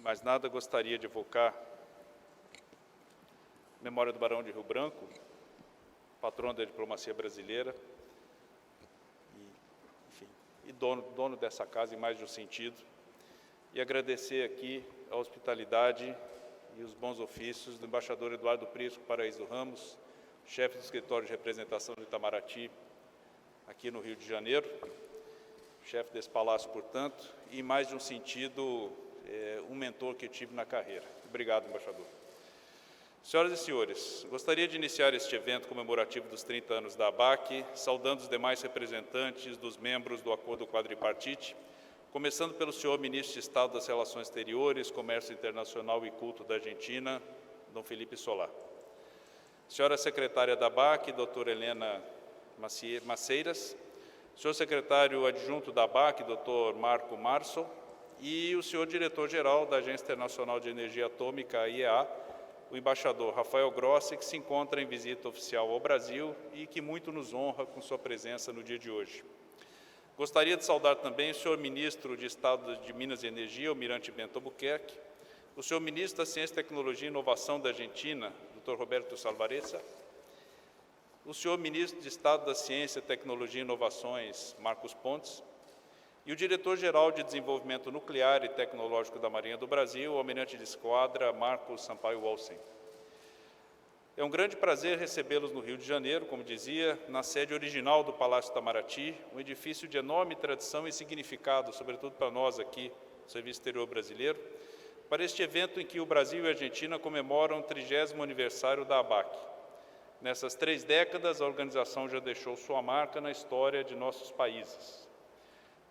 mais nada, gostaria de evocar a memória do Barão de Rio Branco, patrono da diplomacia brasileira, e dono dessa casa em mais de um sentido, e agradecer aqui a hospitalidade e os bons ofícios do embaixador Eduardo Prisco Paraíso Ramos, chefe do escritório de representação do Itamaraty, aqui no Rio de Janeiro, chefe desse palácio, portanto, e em mais de um sentido, um mentor que tive na carreira. Obrigado, embaixador. Senhoras e senhores, gostaria de iniciar este evento comemorativo dos 30 anos da ABAC, saudando os demais representantes dos membros do Acordo Quadripartite, começando pelo senhor Ministro de Estado das Relações Exteriores, Comércio Internacional e Culto da Argentina, Dom Felipe Solá. Senhora Secretária da ABAC, doutora Helena Maceiras, senhor Secretário Adjunto da ABAC, doutor Marco Marçal, e o senhor Diretor-Geral da Agência Internacional de Energia Atômica, IEA, o embaixador Rafael Grossi, que se encontra em visita oficial ao Brasil e que muito nos honra com sua presença no dia de hoje. Gostaria de saudar também o senhor Ministro de Estado de Minas e Energia, Almirante Bento Albuquerque, o senhor Ministro da Ciência, Tecnologia e Inovação da Argentina, Dr. Roberto Salvarezza, o senhor Ministro de Estado da Ciência, Tecnologia e Inovações, Marcos Pontes, e o Diretor-Geral de Desenvolvimento Nuclear e Tecnológico da Marinha do Brasil, o Almirante de Esquadra Marcos Sampaio Olsen. É um grande prazer recebê-los no Rio de Janeiro, como dizia, na sede original do Palácio Itamaraty, um edifício de enorme tradição e significado, sobretudo para nós aqui, do Serviço Exterior Brasileiro, para este evento em que o Brasil e a Argentina comemoram o 30º aniversário da ABAC. Nessas 3 décadas, a organização já deixou sua marca na história de nossos países.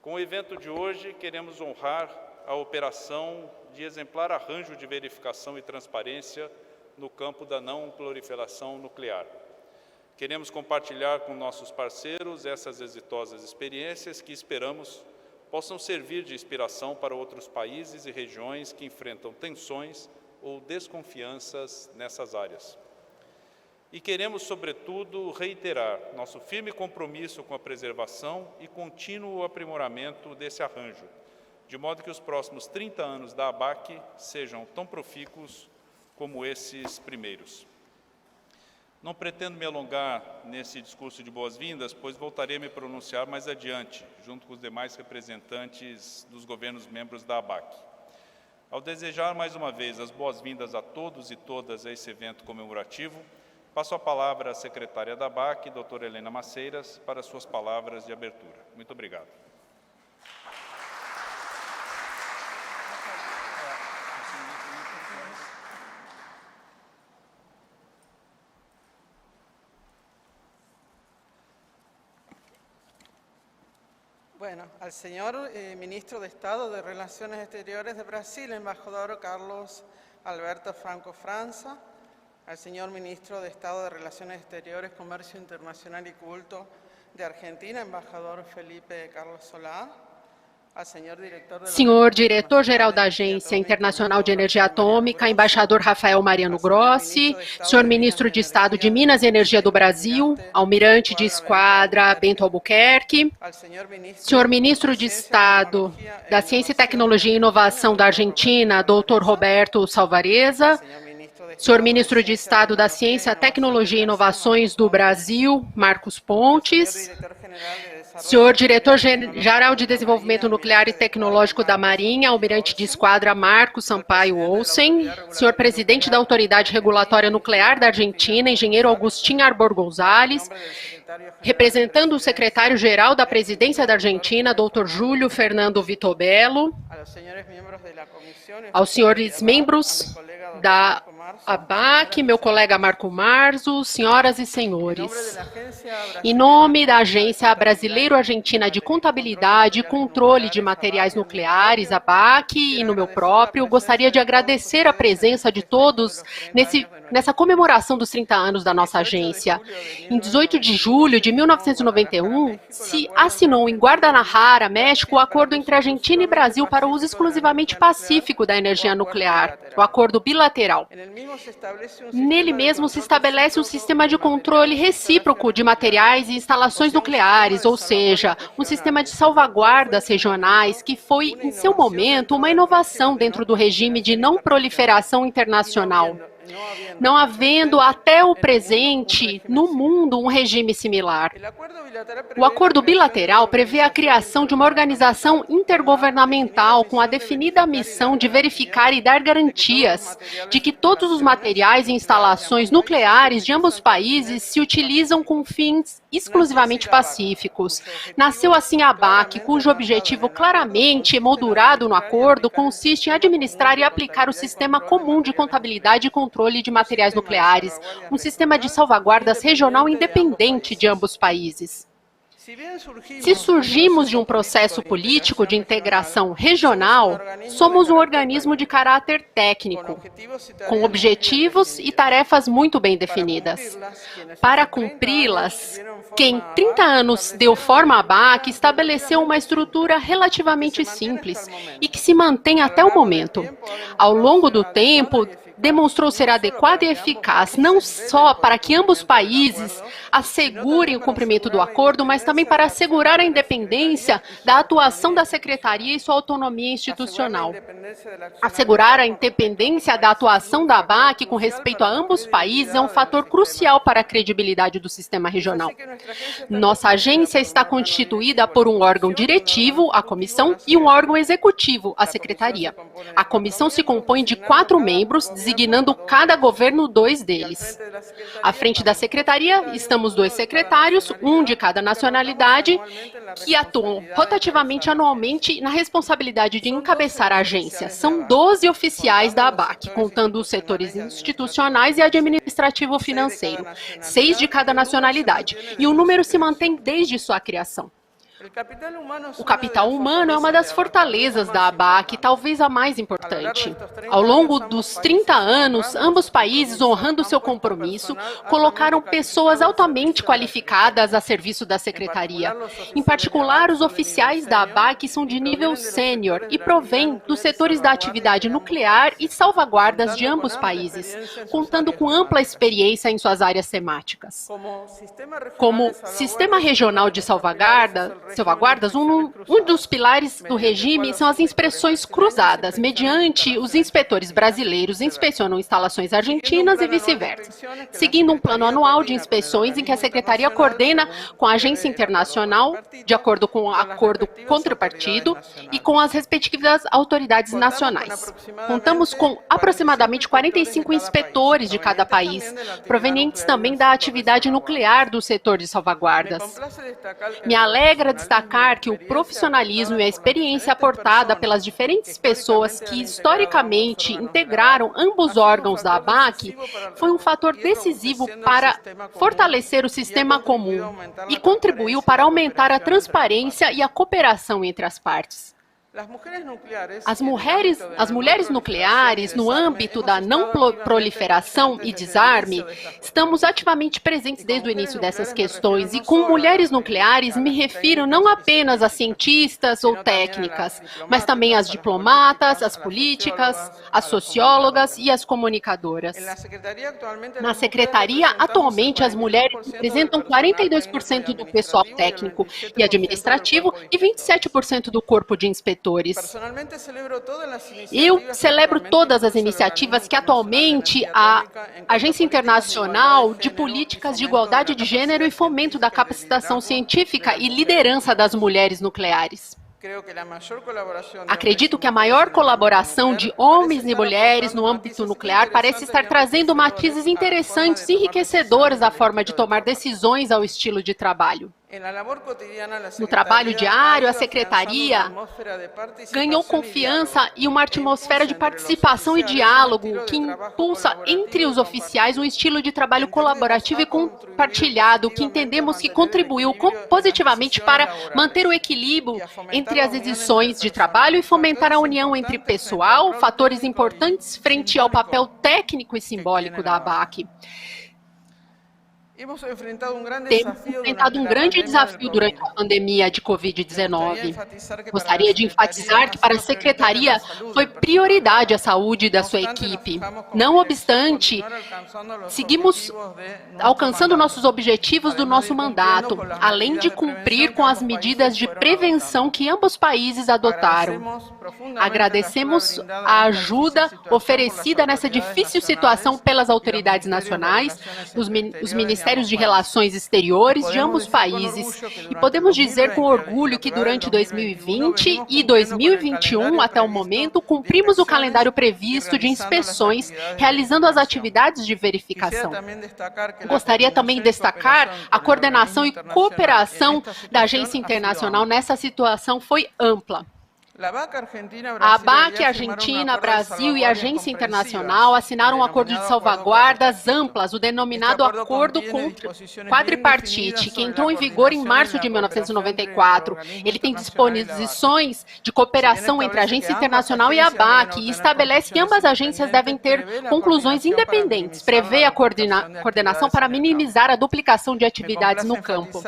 Com o evento de hoje, queremos honrar a operação de exemplar arranjo de verificação e transparência no campo da não proliferação nuclear. Queremos compartilhar com nossos parceiros essas exitosas experiências que esperamos possam servir de inspiração para outros países e regiões que enfrentam tensões ou desconfianças nessas áreas. E queremos, sobretudo, reiterar nosso firme compromisso com a preservação e contínuo aprimoramento desse arranjo, de modo que os próximos 30 anos da ABAC sejam tão profícuos como esses primeiros. Não pretendo me alongar nesse discurso de boas-vindas, pois voltarei a me pronunciar mais adiante, junto com os demais representantes dos governos membros da ABAC. Ao desejar mais uma vez as boas-vindas a todos e todas a esse evento comemorativo, passo a palavra à secretária da ABAC, doutora Helena Maceiras, para suas palavras de abertura. Muito obrigado. Bueno, al señor Ministro de Estado de Relaciones Exteriores de Brasil, embajador Carlos Alberto Franco França, al señor Ministro de Estado de Relaciones Exteriores, Comercio Internacional y Culto de Argentina, embajador Felipe Carlos Solá, al senhor Diretor-Geral da Agência Internacional de Energia Atômica, embaixador Rafael Mariano Grossi, senhor Ministro de Estado de Minas e Energia do Brasil, Almirante de Esquadra Bento Albuquerque, senhor Ministro de Estado da Ciência, Tecnologia e Inovação da Argentina, doutor Roberto Salvarezza, senhor Ministro de Estado da Ciência, Tecnologia e Inovações do Brasil, Marcos Pontes, senhor Diretor-Geral de Desenvolvimento Nuclear e Tecnológico da Marinha, Almirante de Esquadra Marcos Sampaio Olsen, senhor Presidente da Autoridade Regulatória Nuclear da Argentina, engenheiro Agustín Arbor González, representando o secretário-geral da Presidência da Argentina, doutor Júlio Fernando Vitobello, aos senhores membros da ABAC, meu colega Marco Marzo, senhoras e senhores. Em nome da Agência Brasileiro-Argentina de Contabilidade e Controle de Materiais Nucleares, ABAC, e no meu próprio, gostaria de agradecer a presença de todos nessa comemoração dos 30 anos da nossa agência. Em 18 de julho de 1991, se assinou em Guadalajara, México, o acordo entre Argentina e Brasil para o uso exclusivamente pacífico da energia nuclear. O acordo bilateral bilateral. Nele mesmo se estabelece um sistema de controle recíproco de materiais e instalações nucleares, ou seja, um sistema de salvaguardas regionais que foi, em seu momento, uma inovação dentro do regime de não proliferação internacional. Não havendo até o presente no mundo um regime similar. O acordo bilateral prevê a criação de uma organização intergovernamental com a definida missão de verificar e dar garantias de que todos os materiais e instalações nucleares de ambos os países se utilizam com fins exclusivamente pacíficos. Nasceu assim a ABAC, cujo objetivo claramente emoldurado no acordo consiste em administrar e aplicar o sistema comum de contabilidade e controle de materiais nucleares, um sistema de salvaguardas regional independente de ambos os países. Se surgimos de um processo político de integração regional, somos um organismo de caráter técnico, com objetivos e tarefas muito bem definidas. Para cumpri-las, quem 30 anos deu forma à ABAC estabeleceu uma estrutura relativamente simples e que se mantém até o momento. Ao longo do tempo, demonstrou ser adequada e eficaz, não só para que ambos os países assegurem o cumprimento do acordo, mas também para assegurar a independência da atuação da Secretaria e sua autonomia institucional. Assegurar a independência da atuação da ABAC com respeito a ambos os países é um fator crucial para a credibilidade do sistema regional. Nossa agência está constituída por um órgão diretivo, a comissão, e um órgão executivo, a Secretaria. A comissão se compõe de 4 membros, designando cada governo 2 deles. À frente da Secretaria estamos 2 secretários, um de cada nacionalidade, que atuam rotativamente anualmente na responsabilidade de encabeçar a agência. São 12 oficiais da ABAC, contando os setores institucionais e administrativo-financeiro, 6 de cada nacionalidade, e o número se mantém desde sua criação. O capital humano é uma das fortalezas da ABAC, talvez a mais importante. Ao longo dos 30 anos, ambos países, honrando seu compromisso, colocaram pessoas altamente qualificadas a serviço da Secretaria. Em particular, os oficiais da ABAC são de nível sênior e provêm dos setores da atividade nuclear e salvaguardas de ambos países, contando com ampla experiência em suas áreas temáticas. Como sistema regional de salvaguardas, um dos pilares do regime são as inspeções cruzadas, mediante os inspetores brasileiros inspecionam instalações argentinas e vice-versa, seguindo um plano anual de inspeções em que a Secretaria coordena com a agência internacional, de acordo com o acordo contrapartido, e com as respectivas autoridades nacionais. Contamos com aproximadamente 45 inspetores de cada país, provenientes também da atividade nuclear do setor de salvaguardas. Me alegra destacar que o profissionalismo e a experiência aportada pelas diferentes pessoas que historicamente integraram ambos os órgãos da ABAC foi um fator decisivo para fortalecer o sistema comum e contribuiu para aumentar a transparência e a cooperação entre as partes. As mulheres nucleares, no âmbito da não proliferação e desarme, estamos ativamente presentes desde o início dessas questões, e com mulheres nucleares me refiro não apenas a cientistas ou técnicas, mas também às diplomatas, às políticas, às sociólogas e às comunicadoras. Na Secretaria, atualmente, as mulheres representam 42% do pessoal técnico e administrativo e 27% do corpo de inspetores. Eu celebro todas as iniciativas que atualmente a Agência Internacional de Políticas de Igualdade de Gênero e Fomento da Capacitação Científica e Liderança das Mulheres Nucleares. Acredito que a maior colaboração de homens e mulheres no âmbito nuclear parece estar trazendo matizes interessantes e enriquecedores à forma de tomar decisões ao estilo de trabalho. No trabalho diário, a Secretaria ganhou confiança e uma atmosfera de participação e diálogo que impulsa entre os oficiais um estilo de trabalho colaborativo e compartilhado, que entendemos que contribuiu positivamente para manter o equilíbrio entre as exigências de trabalho e fomentar a união entre pessoal, fatores importantes frente ao papel técnico e simbólico da ABAC. Hemos enfrentado um grande Temos enfrentado um grande desafio durante a pandemia de Covid-19. Gostaria de enfatizar que para a Secretaria foi prioridade a saúde da sua equipe. Não obstante, seguimos alcançando nossos objetivos do nosso mandato, além de cumprir com as medidas de prevenção que ambos países adotaram. Agradecemos a ajuda oferecida nessa difícil situação pelas autoridades nacionais, os Ministérios de Relações Exteriores de ambos países. E podemos dizer com orgulho que durante 2020 e 2021, até o momento, cumprimos o calendário previsto de inspeções, realizando as atividades de verificação. Gostaria também de destacar a coordenação e cooperação da Agência Internacional nessa situação foi ampla. A ABAC, Argentina, Brasil e Agência Internacional assinaram um acordo de salvaguardas amplas, o denominado Acordo Quadripartite, que entrou em vigor em março de 1994. Ele tem disposições de cooperação entre a Agência Internacional e a ABAC e estabelece que ambas agências devem ter conclusões independentes, prevê a coordenação para minimizar a duplicação de atividades no campo.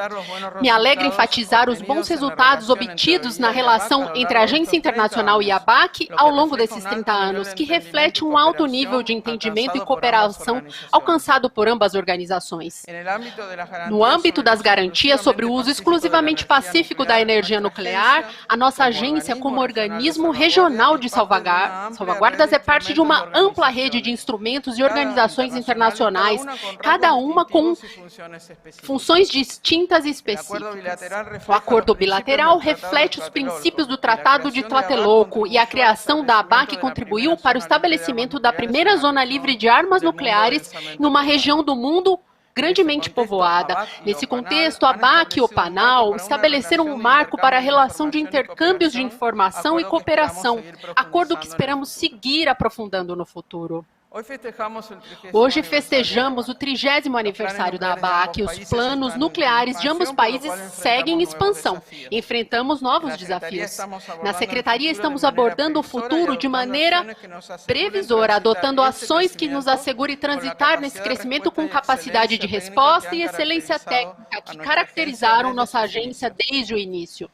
Me alegra enfatizar os bons resultados obtidos na relação entre a Agência Internacional e a ABAC ao longo desses 30 anos, que reflete um alto nível de entendimento e cooperação alcançado por ambas organizações. No âmbito das garantias sobre o uso exclusivamente pacífico da energia nuclear, a nossa agência, como organismo regional de salvaguardas, é parte de uma ampla rede de instrumentos e organizações internacionais, cada uma com funções distintas e específicas. O acordo bilateral reflete os princípios do Tratado de Tlatelolco e a criação da ABAC contribuiu para o estabelecimento da primeira zona livre de armas nucleares em uma região do mundo grandemente povoada. Nesse contexto, a ABAC e o PANAL estabeleceram um marco para a relação de intercâmbios de informação e cooperação, acordo que esperamos seguir aprofundando no futuro. Hoje festejamos o 30º aniversário da ABAC e os planos nucleares de ambos países seguem em expansão. Enfrentamos novos desafios. Na Secretaria, estamos abordando o futuro de maneira previsora, adotando ações que nos assegurem transitar nesse crescimento com capacidade de resposta e excelência técnica que caracterizaram nossa agência desde o início.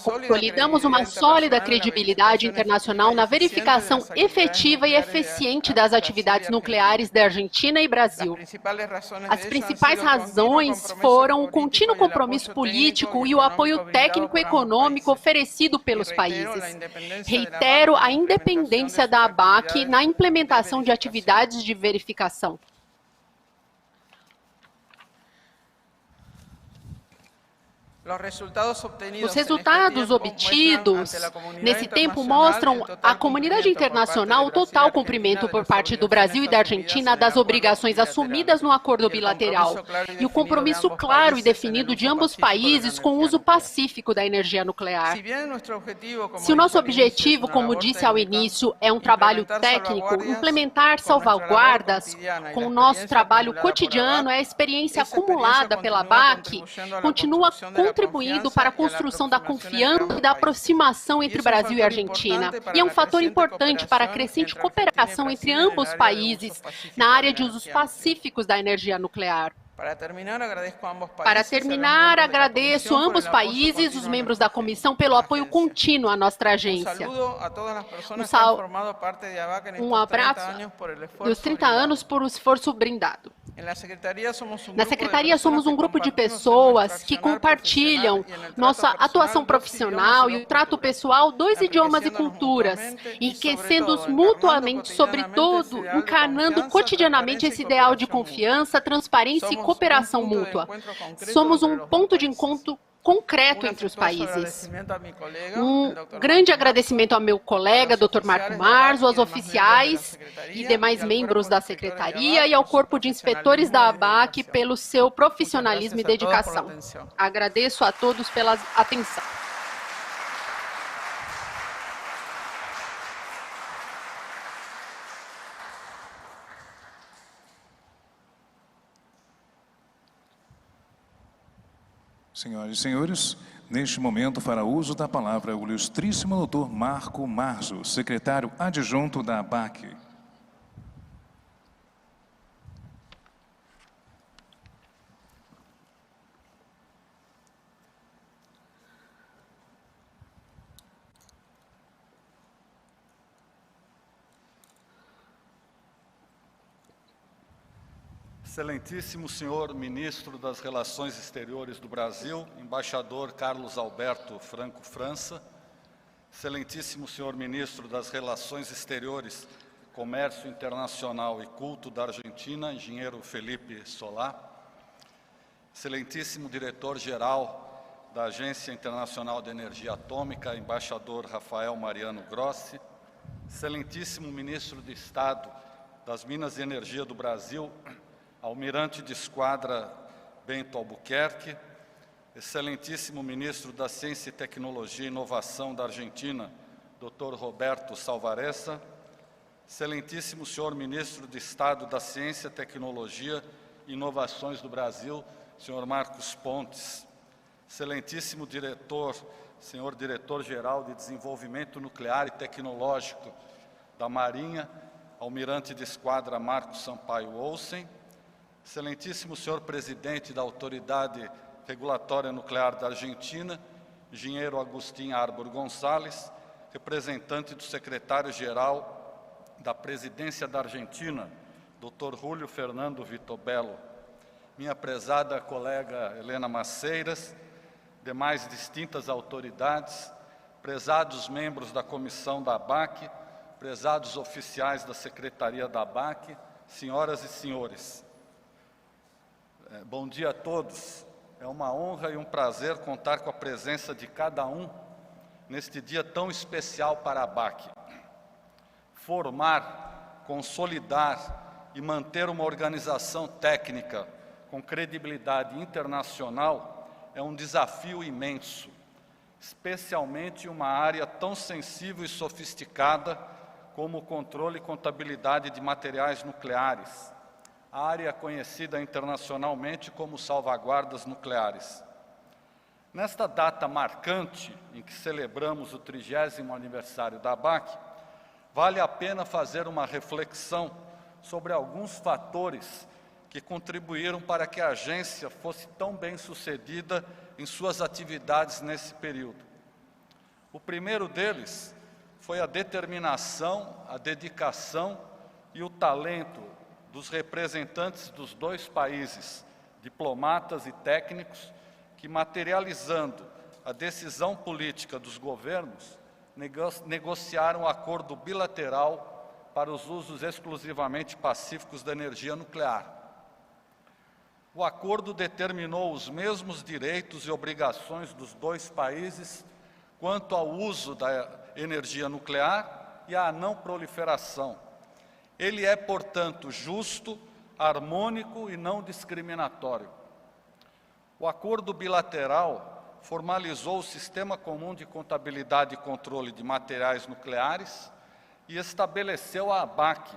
Consolidamos uma sólida credibilidade internacional na verificação efetiva e eficiente das atividades nucleares da Argentina e Brasil. As principais razões foram o contínuo compromisso político e o apoio técnico e econômico oferecido pelos países. Reitero a independência da ABAC na implementação de atividades de verificação. Os resultados obtidos nesse tempo mostram à comunidade internacional o total cumprimento por parte do Brasil e da Argentina das obrigações assumidas no acordo bilateral e o compromisso claro e definido de ambos países com o uso pacífico da energia nuclear. Se o nosso objetivo, como disse ao início, é um trabalho técnico, implementar salvaguardas com o nosso trabalho cotidiano, a experiência acumulada pela ABAC continua contribuindo para a construção da confiança e da aproximação entre Brasil e Argentina. E é um fator importante para a crescente cooperação entre ambos países na área de usos pacíficos da energia nuclear. Para terminar, agradeço a ambos países, os membros da comissão, pelo apoio contínuo à nossa agência. Um abraço dos 30 anos por um esforço brindado. Na Secretaria, somos um grupo de pessoas que compartilham nossa atuação profissional e o trato pessoal, dois idiomas e culturas, enriquecendo-os mutuamente, sobretudo, encarnando cotidianamente esse ideal de confiança, transparência e cooperação mútua. Somos um ponto de encontro concreto entre os países. Um grande agradecimento ao meu colega, Dr. Marco Marzo, aos oficiais e demais membros da Secretaria e ao Corpo de Inspetores da ABAC pelo seu profissionalismo e dedicação. Agradeço a todos pela atenção. Senhoras e senhores, neste momento fará uso da palavra o ilustríssimo Dr. Marco Marzo, secretário adjunto da ABAC. Excelentíssimo senhor Ministro das Relações Exteriores do Brasil, embaixador Carlos Alberto Franco França, Excelentíssimo senhor Ministro das Relações Exteriores, Comércio Internacional e Culto da Argentina, engenheiro Felipe Solá, Excelentíssimo Diretor-Geral da Agência Internacional de Energia Atômica, embaixador Rafael Mariano Grossi, Excelentíssimo Ministro de Estado das Minas e Energia do Brasil, Almirante de Esquadra Bento Albuquerque, Excelentíssimo Ministro da Ciência e Tecnologia e Inovação da Argentina, Dr. Roberto Salvarezza, Excelentíssimo senhor Ministro de Estado da Ciência, Tecnologia e Inovações do Brasil, senhor Marcos Pontes, Excelentíssimo senhor Diretor-Geral de Desenvolvimento Nuclear e Tecnológico da Marinha, Almirante de Esquadra Marcos Sampaio Olsen, Excelentíssimo senhor Presidente da Autoridade Regulatória Nuclear da Argentina, engenheiro Agustín Arbor Gonçalves, representante do Secretário-Geral da Presidência da Argentina, Dr. Júlio Fernando Vitobello, minha prezada colega Helena Maceiras, demais distintas autoridades, prezados membros da comissão da ABAC, prezados oficiais da Secretaria da ABAC, senhoras e senhores. Bom dia a todos. É uma honra e um prazer contar com a presença de cada um neste dia tão especial para a ABAC. Formar, consolidar e manter uma organização técnica com credibilidade internacional é um desafio imenso, especialmente em uma área tão sensível e sofisticada como o controle e contabilidade de materiais nucleares, área conhecida internacionalmente como salvaguardas nucleares. Nesta data marcante, em que celebramos o 30º aniversário da ABAC, vale a pena fazer uma reflexão sobre alguns fatores que contribuíram para que a agência fosse tão bem sucedida em suas atividades nesse período. O primeiro deles foi a determinação, a dedicação e o talento dos representantes dos dois países, diplomatas e técnicos, que, materializando a decisão política dos governos, negociaram um acordo bilateral para os usos exclusivamente pacíficos da energia nuclear. O acordo determinou os mesmos direitos e obrigações dos dois países quanto ao uso da energia nuclear e à não proliferação. Ele é, portanto, justo, harmônico e não discriminatório. O acordo bilateral formalizou o Sistema Comum de Contabilidade e Controle de Materiais Nucleares e estabeleceu a ABAC,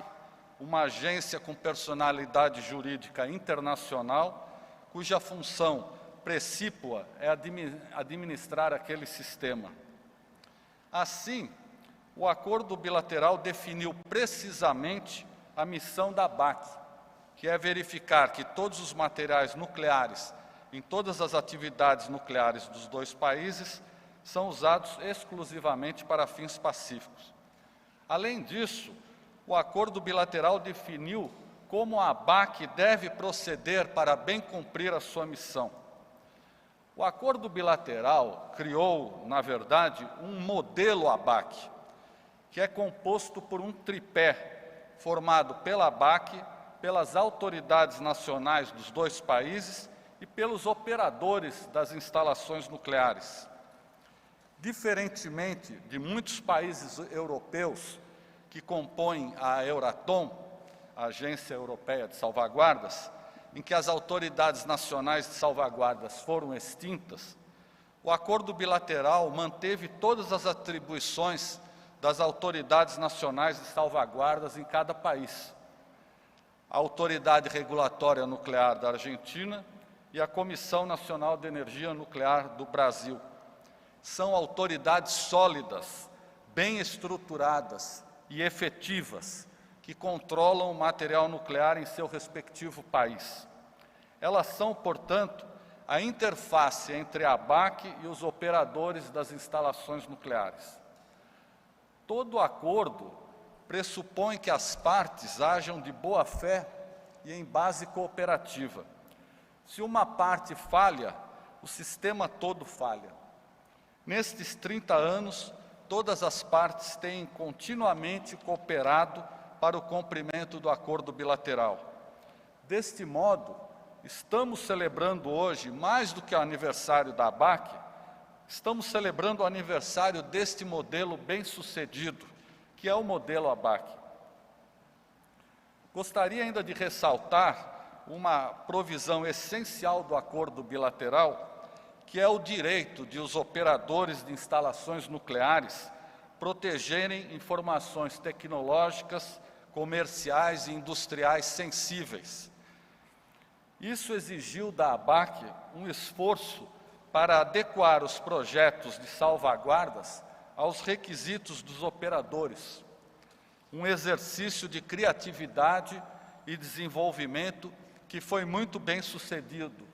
uma agência com personalidade jurídica internacional, cuja função precípua é administrar aquele sistema. Assim, o acordo bilateral definiu precisamente a missão da ABAC, que é verificar que todos os materiais nucleares, em todas as atividades nucleares dos dois países, são usados exclusivamente para fins pacíficos. Além disso, o acordo bilateral definiu como a ABAC deve proceder para bem cumprir a sua missão. O acordo bilateral criou, na verdade, um modelo ABAC, que é composto por um tripé formado pela ABAC, pelas autoridades nacionais dos dois países e pelos operadores das instalações nucleares. Diferentemente de muitos países europeus que compõem a Euratom, a Agência Europeia de Salvaguardas, em que as autoridades nacionais de salvaguardas foram extintas, o acordo bilateral manteve todas as atribuições das autoridades nacionais de salvaguardas em cada país. A Autoridade Regulatória Nuclear da Argentina e a Comissão Nacional de Energia Nuclear do Brasil. São autoridades sólidas, bem estruturadas e efetivas, que controlam o material nuclear em seu respectivo país. Elas são, portanto, a interface entre a ABAC e os operadores das instalações nucleares. Todo acordo pressupõe que as partes hajam de boa fé e em base cooperativa. Se uma parte falha, o sistema todo falha. Nestes 30 anos, todas as partes têm continuamente cooperado para o cumprimento do acordo bilateral. Deste modo, estamos celebrando hoje, mais do que o aniversário da ABAC, estamos celebrando o aniversário deste modelo bem-sucedido, que é o modelo ABAC. Gostaria ainda de ressaltar uma provisão essencial do acordo bilateral, que é o direito de os operadores de instalações nucleares protegerem informações tecnológicas, comerciais e industriais sensíveis. Isso exigiu da ABAC um esforço para adequar os projetos de salvaguardas aos requisitos dos operadores, um exercício de criatividade e desenvolvimento que foi muito bem sucedido,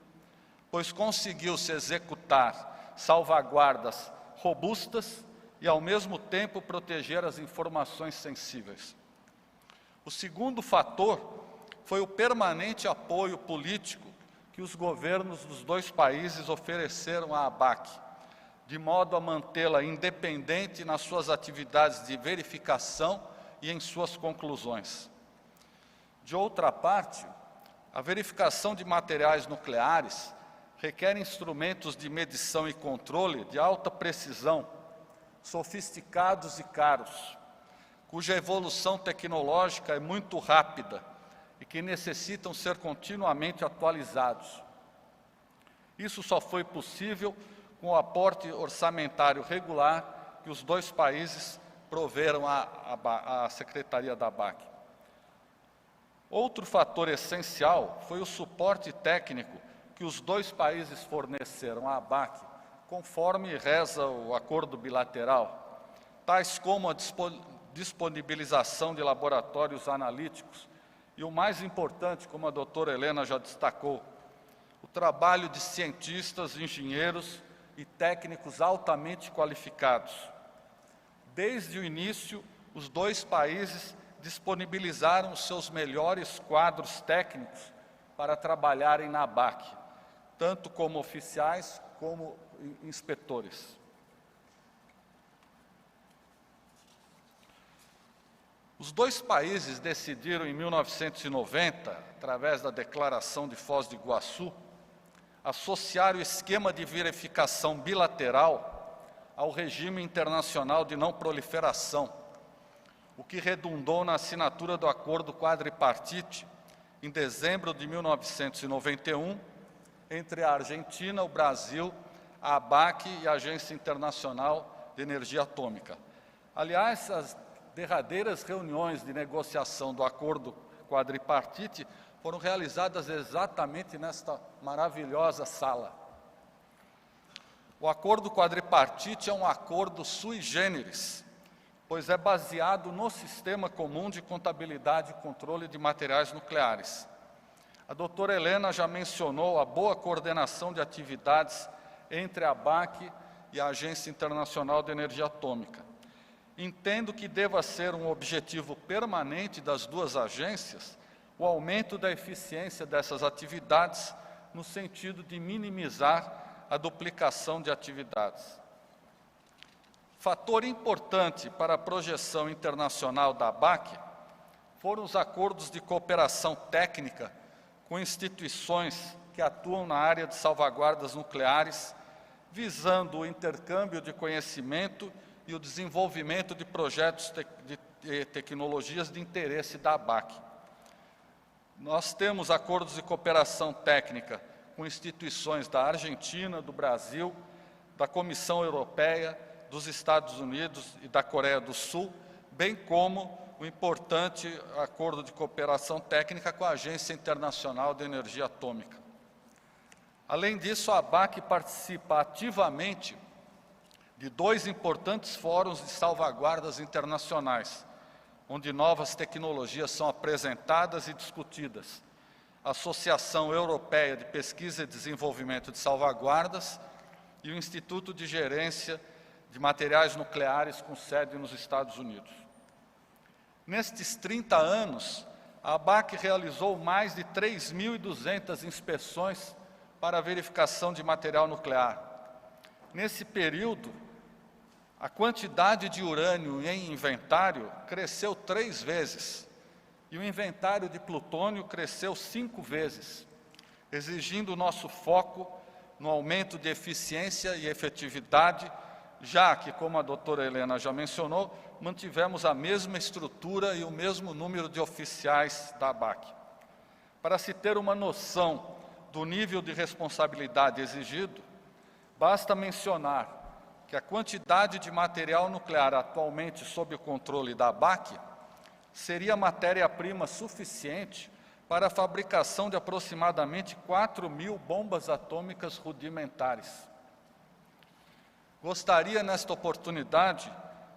pois conseguiu-se executar salvaguardas robustas e, ao mesmo tempo, proteger as informações sensíveis. O segundo fator foi o permanente apoio político que os governos dos dois países ofereceram à ABAC, de modo a mantê-la independente nas suas atividades de verificação e em suas conclusões. De outra parte, a verificação de materiais nucleares requer instrumentos de medição e controle de alta precisão, sofisticados e caros, cuja evolução tecnológica é muito rápida e que necessitam ser continuamente atualizados. Isso só foi possível com o aporte orçamentário regular que os dois países proveram à Secretaria da ABAC. Outro fator essencial foi o suporte técnico que os dois países forneceram à ABAC, conforme reza o acordo bilateral, tais como a disponibilização de laboratórios analíticos e, o mais importante, como a doutora Helena já destacou, o trabalho de cientistas, engenheiros e técnicos altamente qualificados. Desde o início, os dois países disponibilizaram os seus melhores quadros técnicos para trabalharem na ABAC, tanto como oficiais como inspetores. Os dois países decidiram, em 1990, através da Declaração de Foz do Iguaçu, associar o esquema de verificação bilateral ao regime internacional de não proliferação, o que redundou na assinatura do Acordo Quadripartite, em dezembro de 1991, entre a Argentina, o Brasil, a ABAC e a Agência Internacional de Energia Atômica. Aliás, as derradeiras reuniões de negociação do Acordo Quadripartite foram realizadas exatamente nesta maravilhosa sala. O Acordo Quadripartite é um acordo sui generis, pois é baseado no Sistema Comum de Contabilidade e Controle de Materiais Nucleares. A doutora Helena já mencionou a boa coordenação de atividades entre a ABAC e a Agência Internacional de Energia Atômica. Entendo que deva ser um objetivo permanente das duas agências o aumento da eficiência dessas atividades no sentido de minimizar a duplicação de atividades. Fator importante para a projeção internacional da ABAC foram os acordos de cooperação técnica com instituições que atuam na área de salvaguardas nucleares, visando o intercâmbio de conhecimento e o desenvolvimento de projetos de tecnologias de interesse da ABAC. Nós temos acordos de cooperação técnica com instituições da Argentina, do Brasil, da Comissão Europeia, dos Estados Unidos e da Coreia do Sul, bem como o importante acordo de cooperação técnica com a Agência Internacional de Energia Atômica. Além disso, a ABAC participa ativamente de dois importantes fóruns de salvaguardas internacionais, onde novas tecnologias são apresentadas e discutidas. A Associação Europeia de Pesquisa e Desenvolvimento de Salvaguardas e o Instituto de Gerência de Materiais Nucleares, com sede nos Estados Unidos. Nestes 30 anos, a ABAC realizou mais de 3.200 inspeções para verificação de material nuclear. Nesse período, a quantidade de urânio em inventário cresceu 3 vezes e o inventário de plutônio cresceu 5 vezes, exigindo o nosso foco no aumento de eficiência e efetividade, já que, como a doutora Helena já mencionou, mantivemos a mesma estrutura e o mesmo número de oficiais da ABAC. Para se ter uma noção do nível de responsabilidade exigido, basta mencionar que a quantidade de material nuclear atualmente sob o controle da ABAC seria matéria-prima suficiente para a fabricação de aproximadamente 4.000 bombas atômicas rudimentares. Gostaria, nesta oportunidade,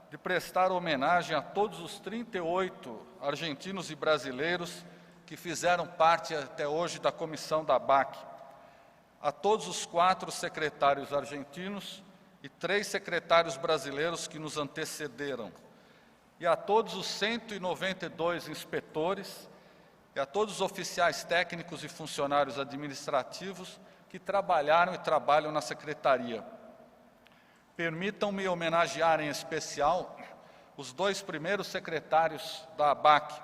de prestar homenagem a todos os 38 argentinos e brasileiros que fizeram parte até hoje da comissão da ABAC, a todos os 4 secretários argentinos e 3 secretários brasileiros que nos antecederam, e a todos os 192 inspetores e a todos os oficiais técnicos e funcionários administrativos que trabalharam e trabalham na Secretaria. Permitam-me homenagear em especial os 2 primeiros secretários da ABAC,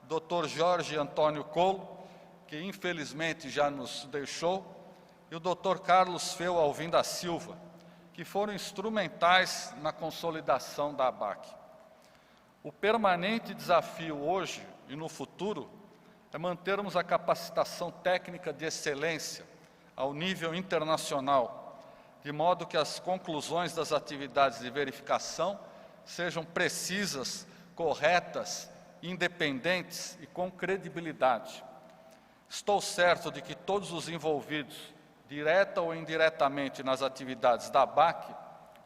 Dr. Jorge Antônio Colo, que infelizmente já nos deixou, e o Dr. Carlos Feu Alvim da Silva, que foram instrumentais na consolidação da ABAC. O permanente desafio hoje e no futuro é mantermos a capacitação técnica de excelência ao nível internacional, de modo que as conclusões das atividades de verificação sejam precisas, corretas, independentes e com credibilidade. Estou certo de que todos os envolvidos, direta ou indiretamente nas atividades da ABAC,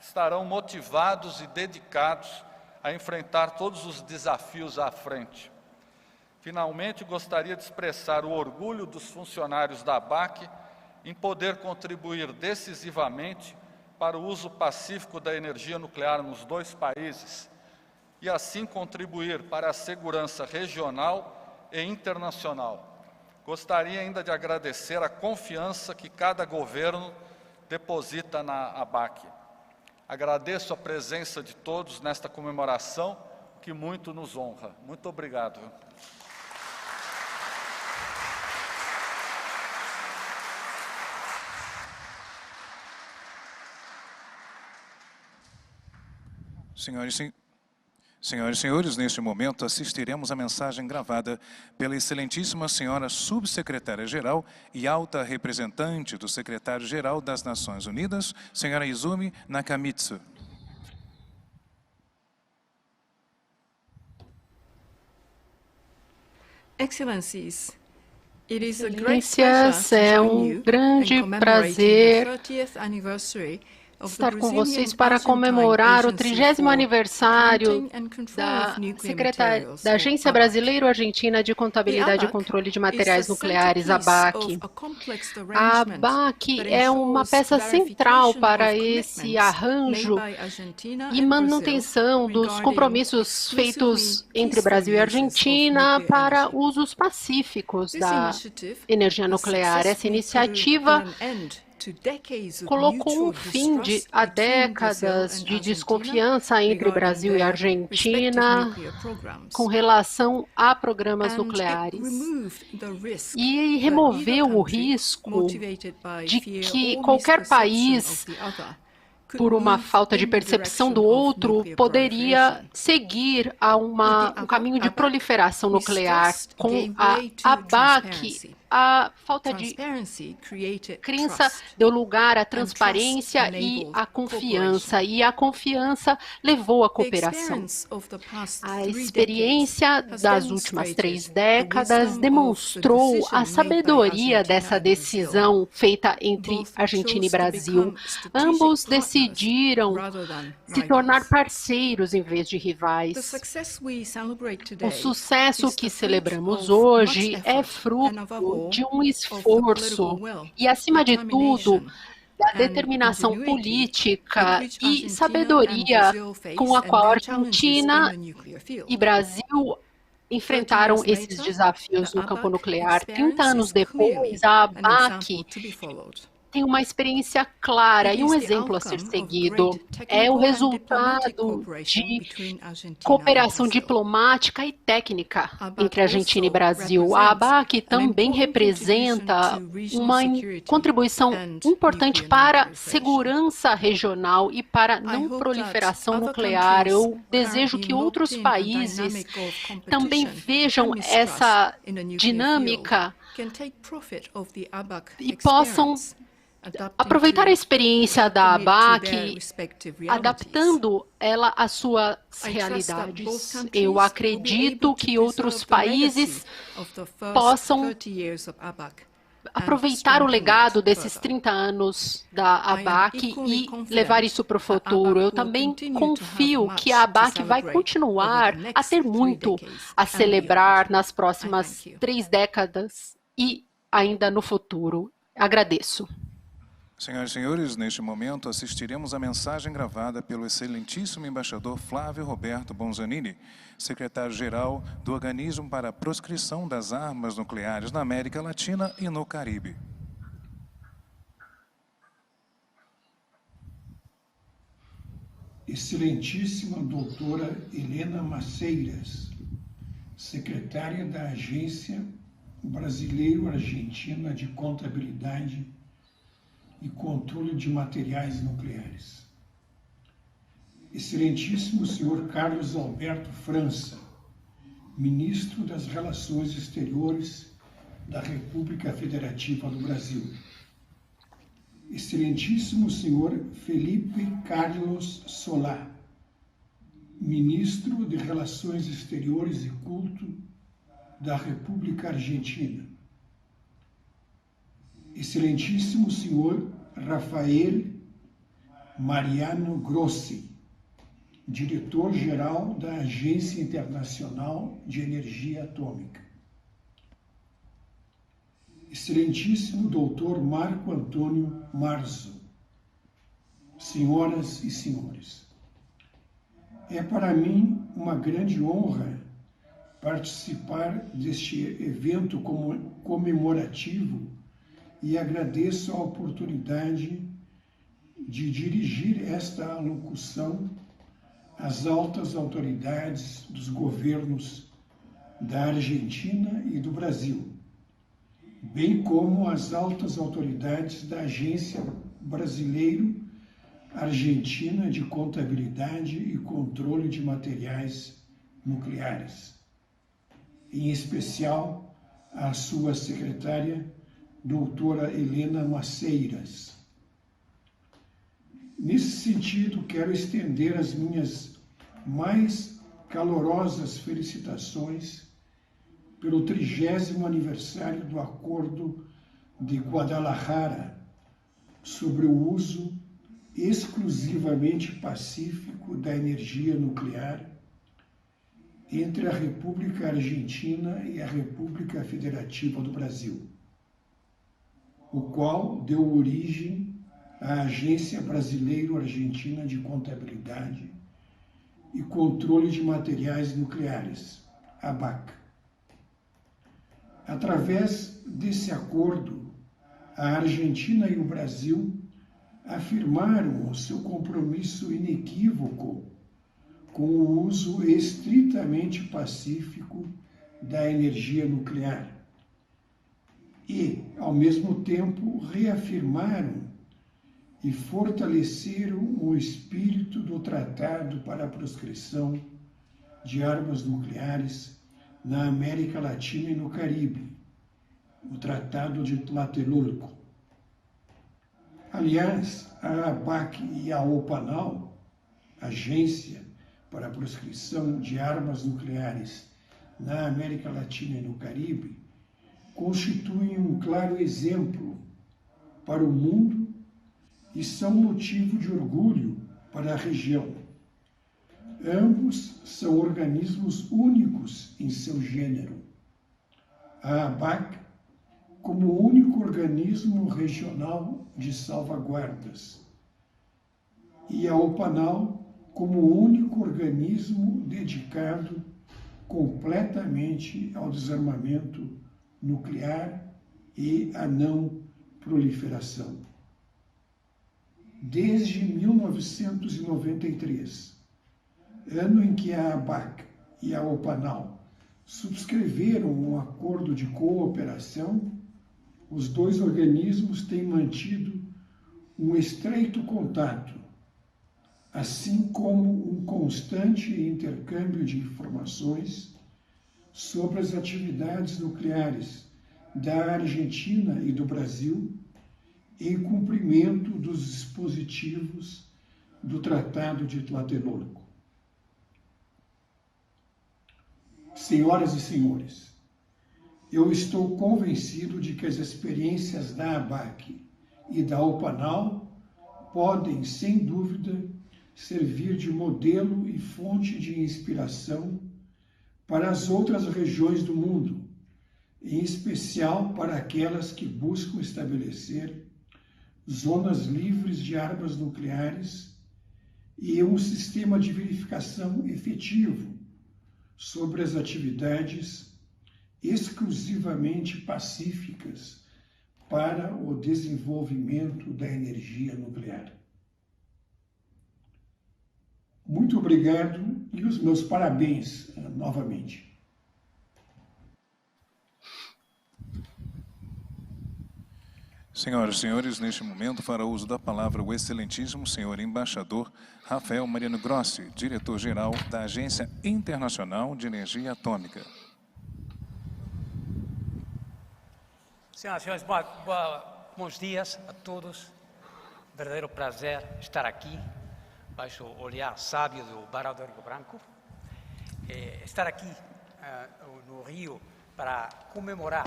estarão motivados e dedicados a enfrentar todos os desafios à frente. Finalmente, gostaria de expressar o orgulho dos funcionários da ABAC em poder contribuir decisivamente para o uso pacífico da energia nuclear nos 2 países e assim contribuir para a segurança regional e internacional. Gostaria ainda de agradecer a confiança que cada governo deposita na ABAC. Agradeço a presença de todos nesta comemoração, que muito nos honra. Muito obrigado. Senhoras e senhores, neste momento assistiremos à mensagem gravada pela excelentíssima senhora subsecretária-geral e alta representante do secretário-geral das Nações Unidas, senhora Izumi Nakamitsu. Excelências, é um grande prazer estar com vocês para comemorar o 30º aniversário da Agência Brasileiro-Argentina de Contabilidade e Controle de Materiais Nucleares, ABAC. A ABAC é uma peça central para esse arranjo e manutenção dos compromissos feitos entre Brasil e Argentina para usos pacíficos da energia nuclear. Essa iniciativa colocou um fim a décadas de desconfiança entre Brasil e Argentina com relação a programas nucleares e removeu o risco de que qualquer país, por uma falta de percepção do outro, poderia seguir a um caminho de proliferação nuclear. Com a ABAC, a falta de crença deu lugar à transparência e à confiança, e a confiança levou à cooperação. A experiência das últimas 3 décadas demonstrou a sabedoria dessa decisão feita entre Argentina e Brasil. Ambos decidiram se tornar parceiros em vez de rivais. O sucesso que celebramos hoje é fruto de um esforço e, acima de tudo, da determinação política e sabedoria com a qual a Argentina e Brasil enfrentaram esses desafios no campo nuclear. 30 anos depois, a ABAC tem uma experiência clara e um exemplo a ser seguido. É o resultado de cooperação diplomática e técnica entre Argentina e Brasil. A ABAC também representa uma contribuição importante para a segurança regional e para a não proliferação nuclear. Eu desejo que outros países também vejam essa dinâmica e possam aproveitar a experiência da ABAC, adaptando ela às suas realidades. Eu acredito que outros países possam aproveitar o legado desses 30 anos da ABAC e levar isso para o futuro. Eu também confio que a ABAC vai continuar a ter muito a celebrar nas próximas 3 décadas e ainda no futuro. Agradeço. Senhoras e senhores, neste momento assistiremos à mensagem gravada pelo excelentíssimo embaixador Flávio Roberto Bonzanini, secretário-geral do Organismo para a Proscrição das Armas Nucleares na América Latina e no Caribe. Excelentíssima doutora Helena Maceiras, secretária da Agência Brasileiro-Argentina de Contabilidade e Controle de Materiais Nucleares. Excelentíssimo senhor Carlos Alberto França, ministro das Relações Exteriores da República Federativa do Brasil. Excelentíssimo senhor Felipe Carlos Solá, ministro de Relações Exteriores e Culto da República Argentina. Excelentíssimo senhor Rafael Mariano Grossi, diretor-geral da Agência Internacional de Energia Atômica. Excelentíssimo doutor Marco Antônio Marzo, senhoras e senhores, é para mim uma grande honra participar deste evento comemorativo e agradeço a oportunidade de dirigir esta alocução às altas autoridades dos governos da Argentina e do Brasil, bem como às altas autoridades da Agência Brasileiro-Argentina de Contabilidade e Controle de Materiais Nucleares, em especial à sua secretária, doutora Helena Maceiras. Nesse sentido, quero estender as minhas mais calorosas felicitações pelo 30º aniversário do Acordo de Guadalajara sobre o uso exclusivamente pacífico da energia nuclear entre a República Argentina e a República Federativa do Brasil, o qual deu origem à Agência Brasileiro-Argentina de Contabilidade e Controle de Materiais Nucleares, ABAC. Através desse acordo, a Argentina e o Brasil afirmaram o seu compromisso inequívoco com o uso estritamente pacífico da energia nuclear e, ao mesmo tempo, reafirmaram e fortaleceram o espírito do Tratado para a Proscrição de Armas Nucleares na América Latina e no Caribe, o Tratado de Tlatelolco. Aliás, a ABAC e a OPANAL, Agência para a Proscrição de Armas Nucleares na América Latina e no Caribe, constituem um claro exemplo para o mundo e são motivo de orgulho para a região. Ambos são organismos únicos em seu gênero. A ABAC, como único organismo regional de salvaguardas, e a OPANAL, como único organismo dedicado completamente ao desarmamento nuclear e à não proliferação. Desde 1993, ano em que a ABAC e a OPANAL subscreveram um acordo de cooperação, os dois organismos têm mantido um estreito contato, assim como um constante intercâmbio de informações sobre as atividades nucleares da Argentina e do Brasil, em cumprimento dos dispositivos do Tratado de Tlatelolco. Senhoras e senhores, eu estou convencido de que as experiências da ABAC e da OPANAL podem, sem dúvida, servir de modelo e fonte de inspiração para as outras regiões do mundo, em especial para aquelas que buscam estabelecer zonas livres de armas nucleares e um sistema de verificação efetivo sobre as atividades exclusivamente pacíficas para o desenvolvimento da energia nuclear. Muito obrigado e os meus parabéns novamente. Senhoras e senhores, neste momento fará uso da palavra o excelentíssimo senhor embaixador Rafael Mariano Grossi, diretor-geral da Agência Internacional de Energia Atômica. Senhoras e senhores, bons dias a todos. Verdadeiro prazer estar aqui, baixo o olhar sábio do Barão do Rio Branco. Estar aqui no Rio para comemorar,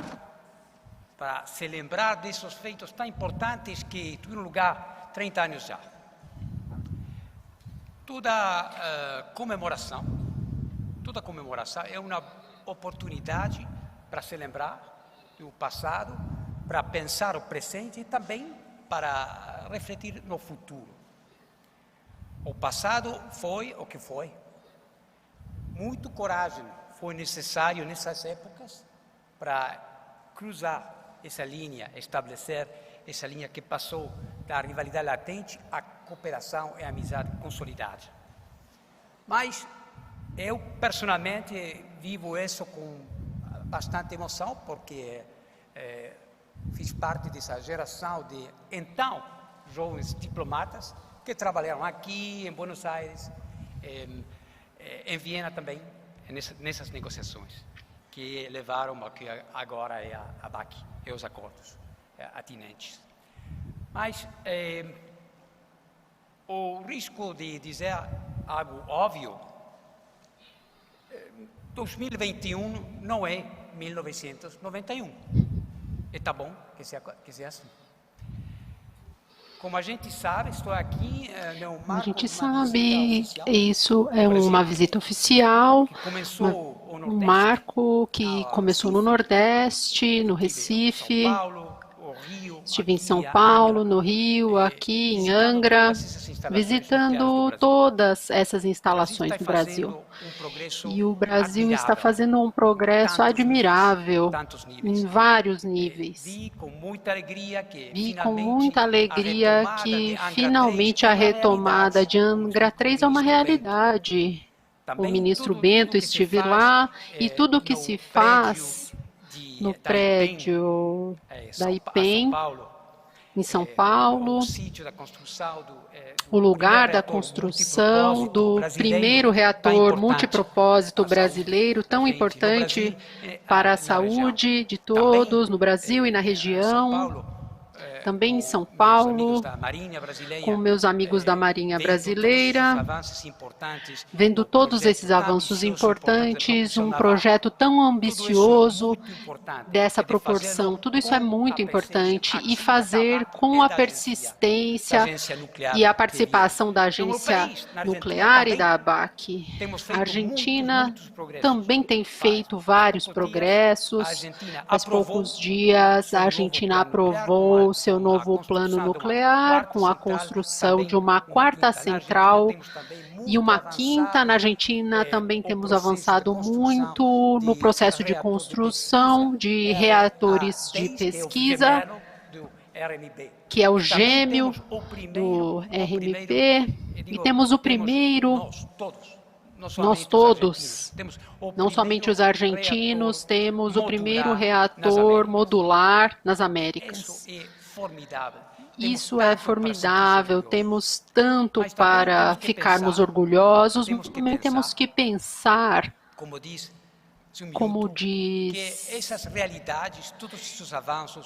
para se lembrar desses feitos tão importantes que tiveram lugar 30 anos já. Toda comemoração é uma oportunidade para se lembrar do passado, para pensar o presente e também para refletir no futuro. O passado foi o que foi. Muito coragem foi necessário nessas épocas para cruzar essa linha, estabelecer essa linha que passou da rivalidade latente à cooperação e amizade consolidada. Mas eu, personalmente, vivo isso com bastante emoção, porque fiz parte dessa geração de, então, jovens diplomatas que trabalharam aqui, em Buenos Aires, em Viena também, nessas negociações, que levaram ao que agora é a ABAC e os acordos atinentes. Mas o risco de dizer algo óbvio, 2021 não é 1991. E está bom que seja assim. Como a gente sabe, estou aqui no marco A gente de uma sabe, visita oficial. isso é uma visita oficial, Que começou o um Nordeste, marco que começou no Nordeste, no Recife, São Paulo, o Rio, estive em aqui São em Paulo, Angra, no Rio, aqui em visitando Angra, todas essas instalações visitando nucleares do Brasil. todas essas O instalações Brasil no está Brasil. fazendo um progresso E o Brasil está admirável. fazendo um progresso Tantos admirável tantos níveis. em vários níveis. Vi com muita alegria que Vi com finalmente muita alegria a que retomada de Angra finalmente 3 a é uma retomada de realidade. Angra 3 é uma Ministro Bento. realidade. O Também ministro tudo Bento que se estive faz, lá e tudo que no se prédio faz no da IPEM, prédio da IPEM, em São Paulo, o sítio da construção o lugar primeiro da reator construção multipropósito do brasileiro, primeiro tão reator importante multipropósito para a saúde brasileiro, da tão gente no importante Brasil, para a na saúde região. de Também, todos no Brasil e na São região. Paulo, Também em com São meus Paulo, amigos da Marinha Brasileira, com meus amigos da Marinha vendo todos esses Brasileira, avanços importantes, vendo um todos projeto esses tão avanços ambicioso, importantes, importante da um propulsão projeto tão naval. ambicioso Tudo isso é muito importante, dessa e de proporção. fazê-lo Tudo isso é com muito a importante presença e ativa fazer da ABAC com e a da persistência agência nuclear e a de participação da Viena. No meu agência país, na Argentina, nuclear e também da ABAC. temos A feito Argentina muitos progressos. também tem feito vários poucos dias, progressos. a Argentina Faz aprovou poucos dias, seu a novo Argentina plano nuclear, aprovou com a seu seu novo plano nuclear, com a construção de uma quarta central e uma quinta. Na Argentina também temos avançado muito no processo de construção de reatores de pesquisa, que é o gêmeo do RMP, e temos o primeiro, nós todos, não somente os argentinos, temos o primeiro reator modular nas Américas. Isso é formidável, temos tanto para ficarmos orgulhosos, mas também temos que pensar, como diz,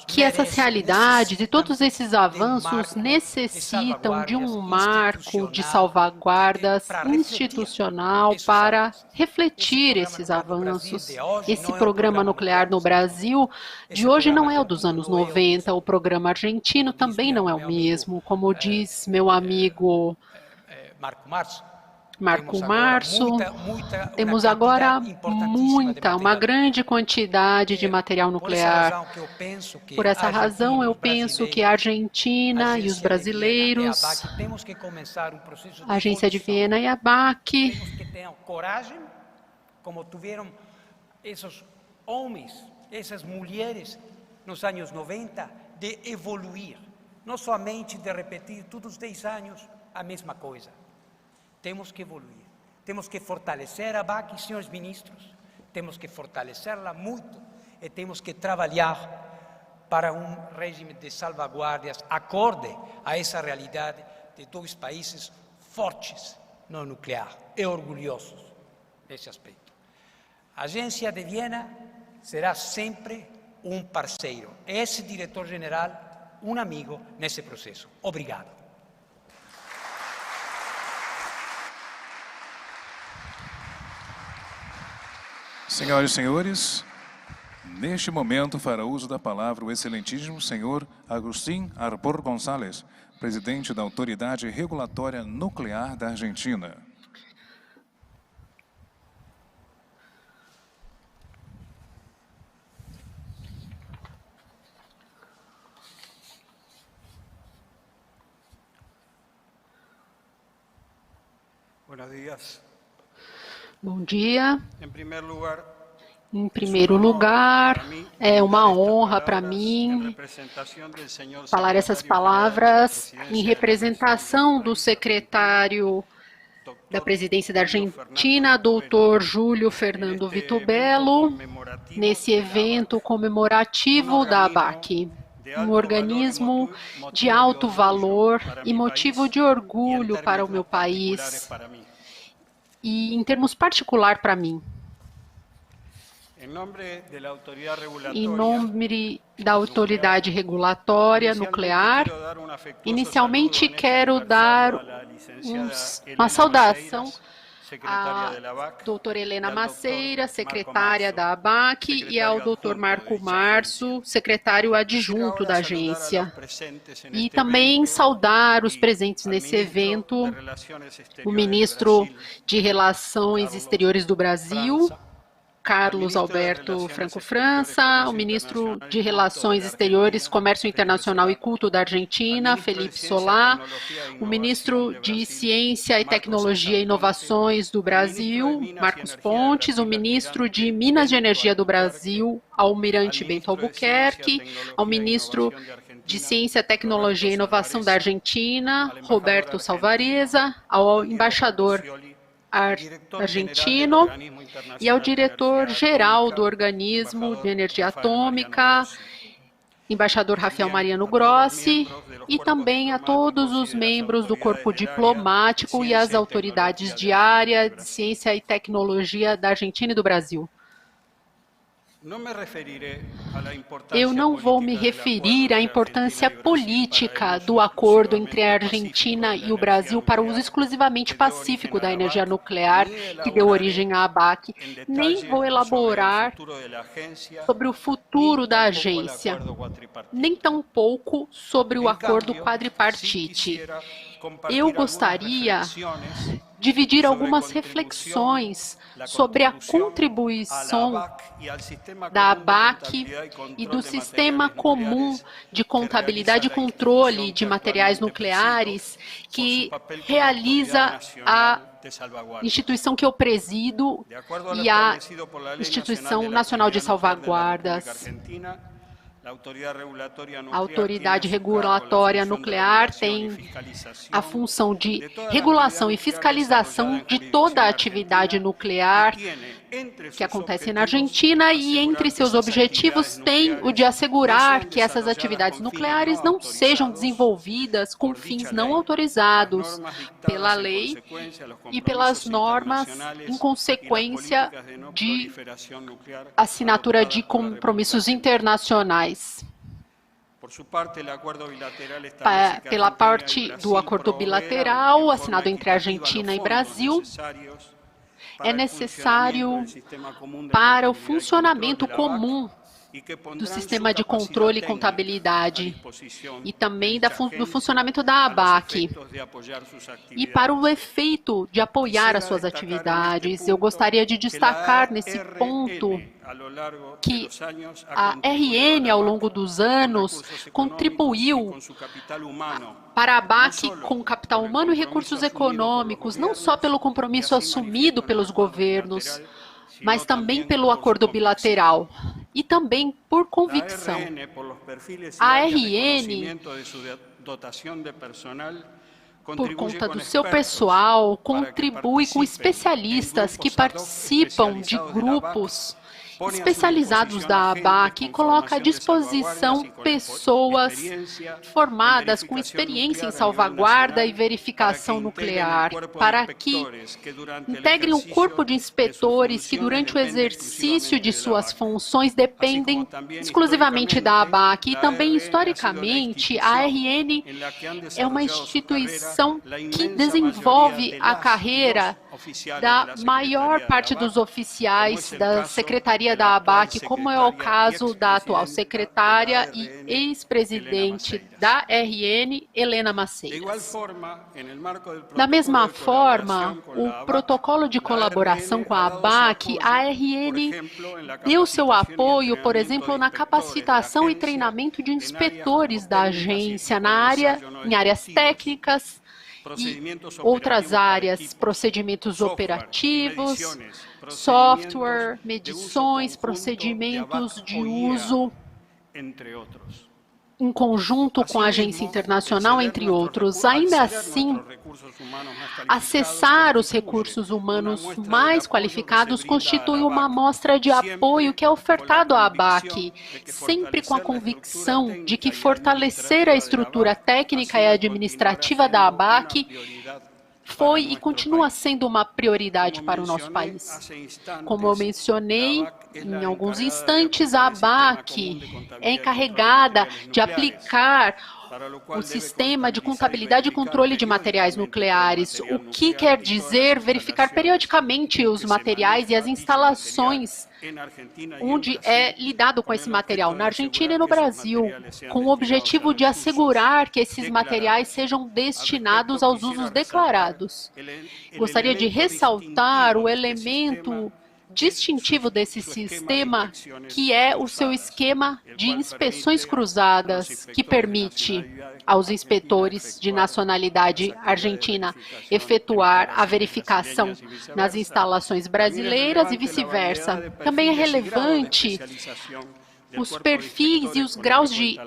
que essas realidades e todos esses avanços necessitam de um marco de salvaguardas institucional para refletir esses avanços. Esse programa nuclear no Brasil de hoje não é o dos anos 90, o programa argentino também não é o mesmo, como diz meu amigo Marco Março, temos agora uma grande quantidade de material nuclear. Por essa razão, eu penso que a Argentina e os brasileiros, a Agência de Viena e a BAC, temos que ter coragem, como tiveram esses homens, essas mulheres nos anos 90, de evoluir, não somente de repetir todos os 10 anos a mesma coisa. Temos que evoluir, temos que fortalecer a BAC, senhores ministros, temos que fortalecê-la muito e temos que trabalhar para um regime de salvaguardas acorde a essa realidade de dois países fortes no nuclear e orgulhosos nesse aspecto. A Agência de Viena será sempre um parceiro, esse diretor-geral, um amigo nesse processo. Obrigado. Senhoras e senhores, neste momento fará uso da palavra o excelentíssimo senhor Agustín Arbor González, presidente da Autoridade Regulatória Nuclear da Argentina. Buenos días. Bom dia. Em primeiro lugar, é uma honra para mim falar essas palavras em representação do secretário da Presidência da Argentina, doutor Júlio Fernando Vittobello, nesse evento comemorativo da ABAC, um organismo de alto valor e motivo de orgulho para o meu país, e em termos particular para mim. Em nome da Autoridade Regulatória Nuclear, inicialmente quero dar uma saudação à doutora Helena Maceira, secretária da ABAC, e ao doutor Marco Março, secretário adjunto da agência. E também saudar os presentes nesse evento, o ministro de Relações Exteriores do Brasil, Carlos Alberto Franco França, o ministro de Relações Exteriores, Comércio Internacional e Culto da Argentina, Felipe Solá, o ministro de Ciência e Tecnologia e Inovações do Brasil, Marcos Pontes, o ministro de Minas e Energia do Brasil, Almirante Bento Albuquerque, ao ministro de Ciência, Tecnologia e Inovação da Argentina, Roberto Salvareza, ao embaixador argentino e ao diretor-geral do Organismo de Energia Atômica, embaixador Rafael Mariano Grossi, e também a todos os membros do corpo diplomático e as autoridades de área de ciência e tecnologia da Argentina e do Brasil. Eu não vou me referir à importância política do acordo entre a Argentina e o Brasil para o uso exclusivamente pacífico da energia nuclear que deu origem à ABAC, nem vou elaborar sobre o futuro da agência, nem tampouco sobre o acordo quadripartite. Eu gostaria dividir algumas reflexões sobre a contribuição da ABAC e do Sistema Comum de Contabilidade e Controle de Materiais Nucleares, que realiza a instituição que eu presido e a Instituição Nacional de Salvaguardas. A Autoridade Regulatória Nuclear tem a função de regulação e fiscalização de toda a atividade nuclear que acontece na Argentina e entre seus objetivos tem o de assegurar que essas atividades nucleares não sejam desenvolvidas com fins não autorizados pela lei e pelas normas em consequência de assinatura de compromissos internacionais. Pela parte do acordo bilateral assinado entre Argentina e Brasil, é necessário para o funcionamento comum do sistema de controle e contabilidade e também do funcionamento da ABAC e para o efeito de apoiar as suas atividades. Eu gostaria de destacar nesse ponto que a RN, ao longo dos anos, contribuiu para a ABAC com capital humano e recursos econômicos, não só pelo compromisso assumido pelos governos, mas também pelo acordo bilateral e também por convicção. A RN, por conta do seu pessoal, contribui com especialistas que participam de grupos especializados da ABAC e coloca à disposição pessoas formadas com experiência em salvaguarda e verificação nuclear, para que integrem um corpo de inspetores que, durante o exercício de suas funções, dependem exclusivamente da ABAC. E também, historicamente, a RN é uma instituição que desenvolve a carreira da maior parte dos oficiais da Secretaria da ABAC, como é o caso da atual secretária e ex-presidente da RN, Helena Maceiras. Da mesma forma, o protocolo de colaboração com a ABAC, a RN deu seu apoio, por exemplo, na capacitação e treinamento de inspetores da agência em áreas técnicas e outras áreas, procedimentos operativos, software, medições, procedimentos de uso em conjunto com a agência internacional, entre outros. Ainda assim, acessar os recursos humanos mais qualificados constitui uma amostra de apoio que é ofertado à ABAC, sempre com a convicção de que fortalecer a estrutura técnica e administrativa da ABAC foi e continua sendo uma prioridade para o nosso país. Como eu mencionei em alguns instantes, a ABAC é encarregada de aplicar o sistema de contabilidade e controle de materiais nucleares, o que quer dizer verificar periodicamente os materiais e as instalações onde é lidado com esse material, na Argentina e no Brasil, com o objetivo de assegurar que esses materiais sejam destinados aos usos declarados. Gostaria de ressaltar o elemento distintivo desse sistema, que é o seu esquema de inspeções cruzadas, que permite aos inspetores de nacionalidade argentina efetuar a verificação nas instalações brasileiras e vice-versa. Também é relevante os perfis e os graus de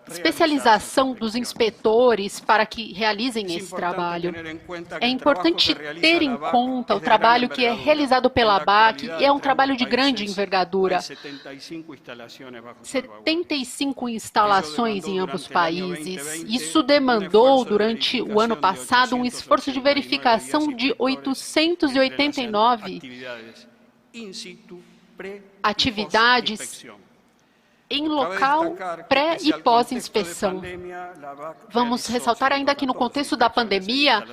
especialização dos inspetores para que realizem esse trabalho. É importante ter em conta o trabalho que é realizado pela ABAC, e é um trabalho de grande envergadura. 75 instalações em ambos países. Isso demandou, durante o ano passado, um esforço de verificação de 889 atividades em local pré- e pós-inspeção. Vamos ressaltar ainda que no contexto da pandemia,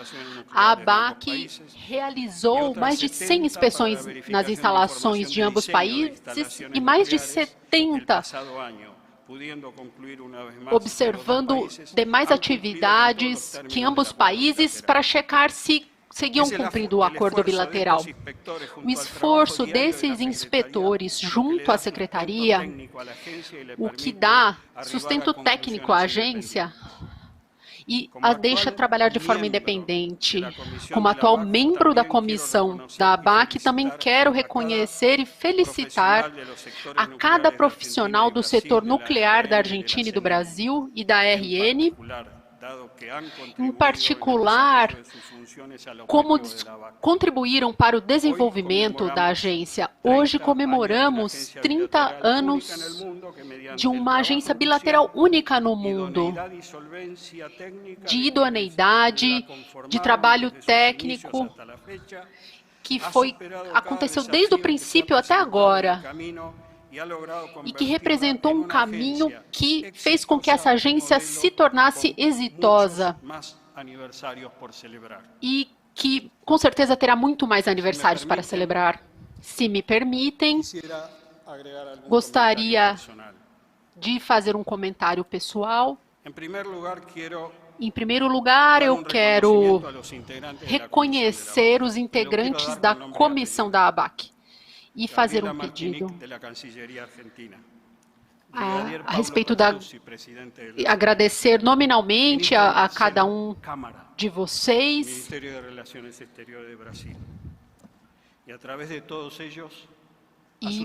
a ABAC realizou mais de 100 inspeções nas instalações de ambos países e mais de 70 observando demais atividades que ambos países para checar se seguiam cumprindo o acordo bilateral. O esforço desses inspetores junto à secretaria, o que dá sustento técnico à agência e a deixa trabalhar de forma independente. Como atual membro da comissão da ABAC, também quero reconhecer e felicitar a cada profissional do setor nuclear da Argentina e do Brasil e da RN, em particular, como contribuíram para o desenvolvimento da agência. Hoje comemoramos 30 anos de uma agência bilateral única no mundo, de idoneidade, de trabalho técnico, que aconteceu desde o princípio até agora, e que representou um caminho que fez com que essa agência se tornasse exitosa e que, com certeza, terá muito mais aniversários para celebrar. Se me permitem, gostaria de fazer um comentário pessoal. Em primeiro lugar, eu quero reconhecer os integrantes da comissão da ABAC e fazer um pedido a respeito agradecer nominalmente a cada um de vocês e,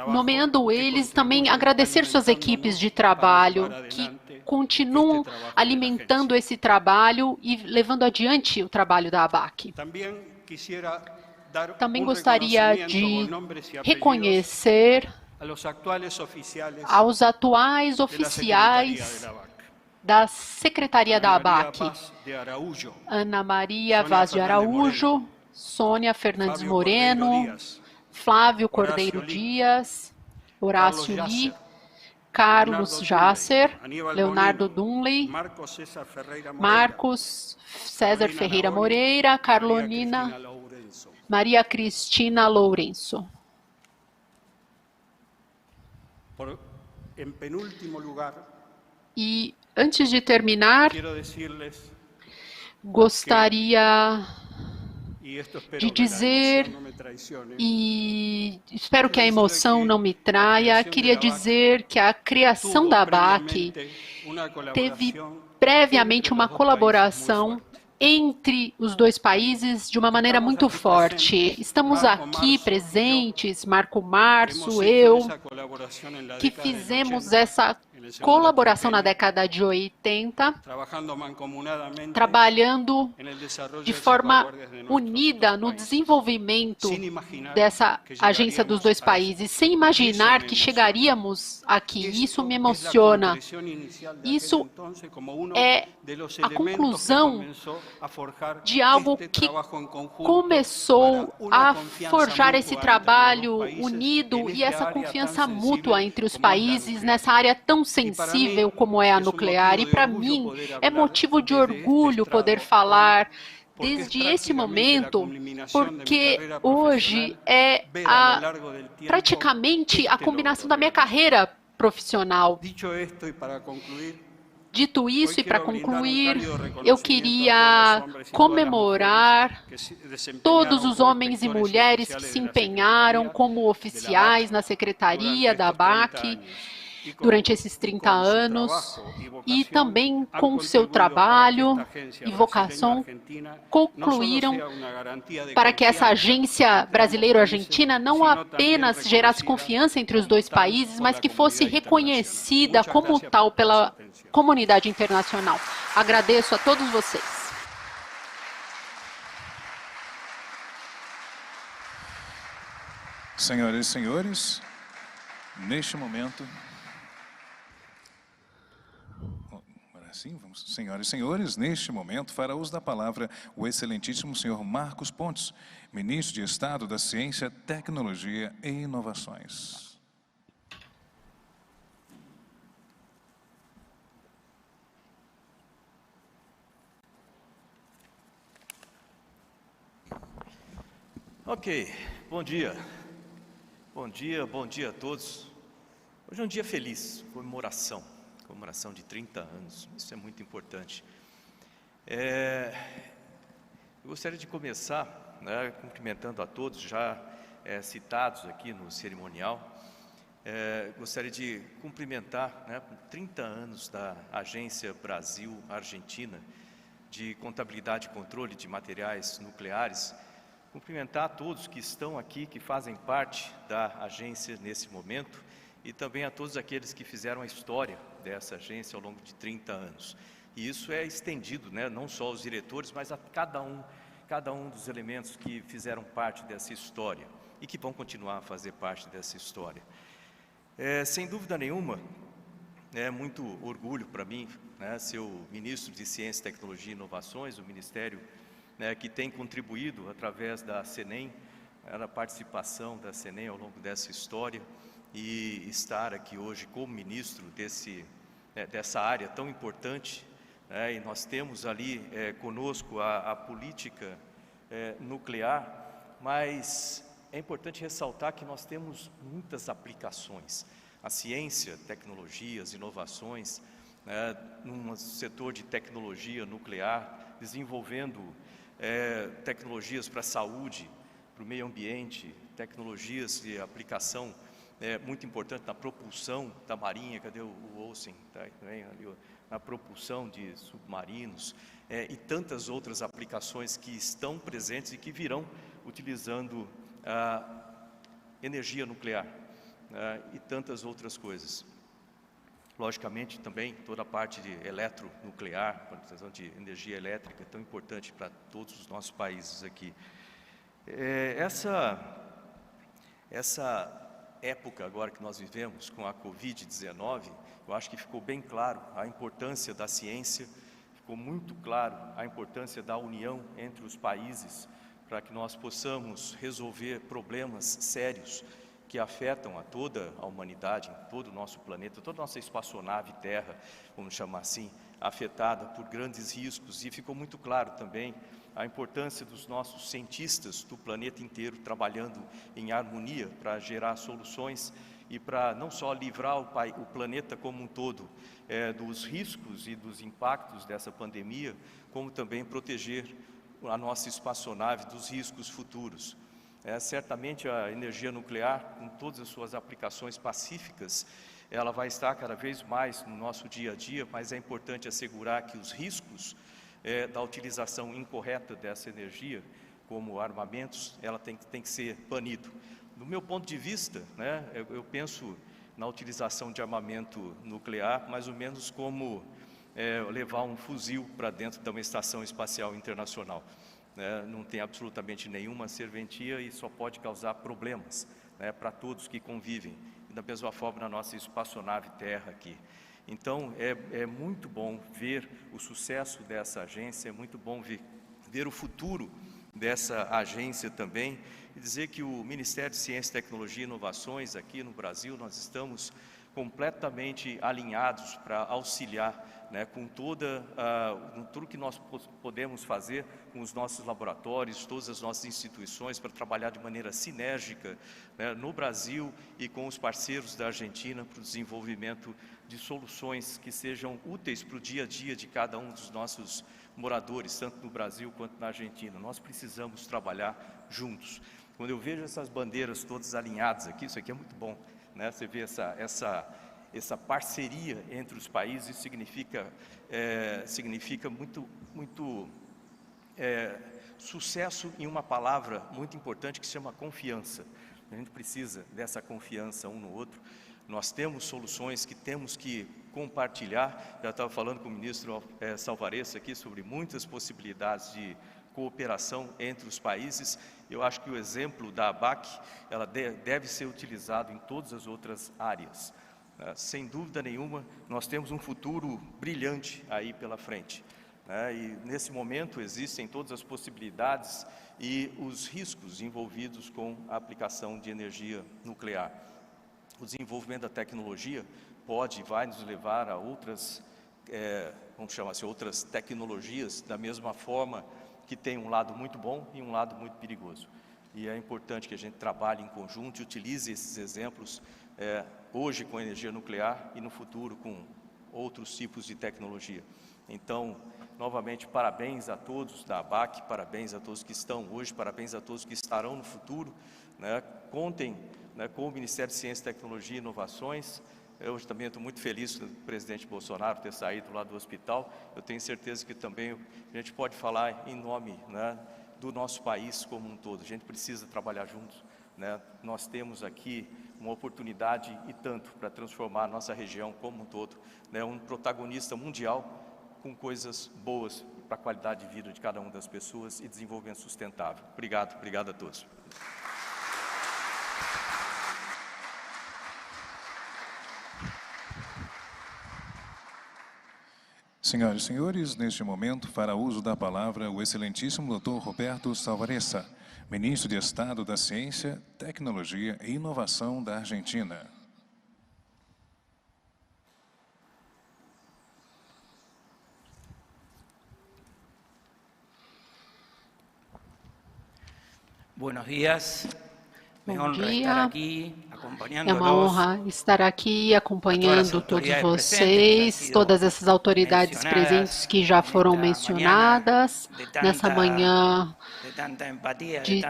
nomeando eles, também agradecer suas equipes de trabalho que continuam alimentando esse trabalho e levando adiante o trabalho da ABAC. Também gostaria de reconhecer aos atuais oficiais da Secretaria da ABAC, Ana Maria Vaz de Araújo, Sônia Fernandes Moreno, Flávio Cordeiro Dias, Horácio Li, Carlos Jasser, Leonardo Dunley, Marcos César Ferreira Moreira, Carolina Maria Cristina Lourenço. E, antes de terminar, gostaria de dizer, e espero que a emoção não me traia, queria dizer que a criação da ABAC teve previamente uma colaboração entre os dois países de uma maneira muito forte. Estamos aqui presentes, Marco Março, eu, que fizemos essa colaboração na década de 80, trabalhando de forma unida no desenvolvimento dessa agência dos dois países, sem imaginar que chegaríamos aqui. Isso me emociona. Isso é a conclusão de algo que começou a forjar esse trabalho unido e essa confiança mútua entre os países nessa área tão sensível como é a nuclear. E para mim é motivo de orgulho poder falar desde esse momento, porque hoje é praticamente a combinação da minha carreira profissional. Dito isso, e para concluir, eu queria comemorar todos os homens e mulheres que se empenharam como oficiais na secretaria da ABAC durante esses 30 anos e também com seu trabalho e vocação concluíram para que essa agência brasileiro-argentina não apenas gerasse confiança entre os dois países, mas que fosse reconhecida como tal pela comunidade internacional. Agradeço a todos vocês. Senhoras e senhores, neste momento... Sim, vamos. Senhoras e senhores, neste momento fará uso da palavra o excelentíssimo senhor Marcos Pontes, ministro de Estado da Ciência, Tecnologia e Inovações. Ok, bom dia. Bom dia a todos. Hoje é um dia feliz, comemoração de 30 anos, isso é muito importante. Gostaria de começar, né, cumprimentando a todos já citados aqui no cerimonial. Gostaria de cumprimentar, né, 30 anos da Agência Brasil-Argentina de Contabilidade e Controle de Materiais Nucleares, cumprimentar a todos que estão aqui, que fazem parte da agência nesse momento, e também a todos aqueles que fizeram a história dessa agência ao longo de 30 anos. E isso é estendido, né, não só aos diretores, mas a cada um dos elementos que fizeram parte dessa história e que vão continuar a fazer parte dessa história. Sem dúvida nenhuma, é muito orgulho para mim, né, ser o ministro de Ciência, Tecnologia e Inovações, o ministério, né, que tem contribuído através da CENEM, a participação da CENEM ao longo dessa história, e estar aqui hoje como ministro dessa área tão importante. E nós temos ali conosco a política nuclear, mas é importante ressaltar que nós temos muitas aplicações. A ciência, tecnologias, inovações, num setor de tecnologia nuclear, desenvolvendo tecnologias para a saúde, para o meio ambiente, tecnologias de aplicação muito importante na propulsão da marinha. Cadê o Olsen? Tá aí, ali, na propulsão de submarinos, e tantas outras aplicações que estão presentes e que virão utilizando a energia nuclear, e tantas outras coisas. Logicamente, também, toda a parte de eletronuclear, utilização de energia elétrica, é tão importante para todos os nossos países aqui. Essa época agora que nós vivemos com a Covid-19, eu acho que ficou bem claro a importância da ciência, ficou muito claro a importância da união entre os países para que nós possamos resolver problemas sérios que afetam a toda a humanidade, todo o nosso planeta, toda a nossa espaçonave Terra, vamos chamar assim, afetada por grandes riscos. E ficou muito claro também a importância dos nossos cientistas do planeta inteiro trabalhando em harmonia para gerar soluções e para não só livrar o planeta como um todo dos riscos e dos impactos dessa pandemia, como também proteger a nossa espaçonave dos riscos futuros. Certamente a energia nuclear, com todas as suas aplicações pacíficas, ela vai estar cada vez mais no nosso dia a dia, mas é importante assegurar que os riscos da utilização incorreta dessa energia, como armamentos, ela tem que ser banido. Do meu ponto de vista, né, eu penso na utilização de armamento nuclear mais ou menos como levar um fuzil para dentro de uma estação espacial internacional. Não tem absolutamente nenhuma serventia e só pode causar problemas, para todos que convivem, e da mesma forma na nossa espaçonave Terra aqui. Então, é muito bom ver o sucesso dessa agência, é muito bom ver o futuro dessa agência também, e dizer que o Ministério de Ciência, Tecnologia e Inovações aqui no Brasil, nós estamos completamente alinhados para auxiliar, com tudo que nós podemos fazer com os nossos laboratórios, todas as nossas instituições, para trabalhar de maneira sinérgica, no Brasil e com os parceiros da Argentina para o desenvolvimento de soluções que sejam úteis para o dia a dia de cada um dos nossos moradores, tanto no Brasil quanto na Argentina. Nós precisamos trabalhar juntos. Quando eu vejo essas bandeiras todas alinhadas aqui, isso aqui é muito bom, Você vê essa parceria entre os países, significa muito sucesso em uma palavra muito importante que se chama confiança. A gente precisa dessa confiança um no outro. Nós temos soluções que temos que compartilhar. Já estava falando com o ministro Salvarez aqui sobre muitas possibilidades de cooperação entre os países. Eu acho que o exemplo da ABAC, ela deve ser utilizado em todas as outras áreas. Sem dúvida nenhuma, nós temos um futuro brilhante aí pela frente. E nesse momento existem todas as possibilidades e os riscos envolvidos com a aplicação de energia nuclear. O desenvolvimento da tecnologia pode e vai nos levar a outras, vamos chamar assim, outras tecnologias, da mesma forma que tem um lado muito bom e um lado muito perigoso. E é importante que a gente trabalhe em conjunto e utilize esses exemplos hoje com a energia nuclear e no futuro com outros tipos de tecnologia. Então, novamente, parabéns a todos da ABAC, parabéns a todos que estão hoje, parabéns a todos que estarão no futuro, né? Contem, né, com o Ministério de Ciência, Tecnologia e Inovações. Eu hoje também estou muito feliz do presidente Bolsonaro ter saído lá do hospital. Eu tenho certeza que também a gente pode falar em nome, né, do nosso país como um todo. A gente precisa trabalhar juntos, né? Nós temos aqui uma oportunidade e tanto para transformar a nossa região como um todo, né, um protagonista mundial com coisas boas para a qualidade de vida de cada uma das pessoas e desenvolvimento sustentável. Obrigado, obrigado a todos. Senhoras e senhores, neste momento fará uso da palavra o excelentíssimo Dr. Roberto Salvarezza, Ministro de Estado da Ciência, Tecnologia e Inovação da Argentina. Buenos días. Bom dia, é uma honra estar aqui acompanhando todos vocês, todas essas autoridades presentes que já foram mencionadas nessa manhã de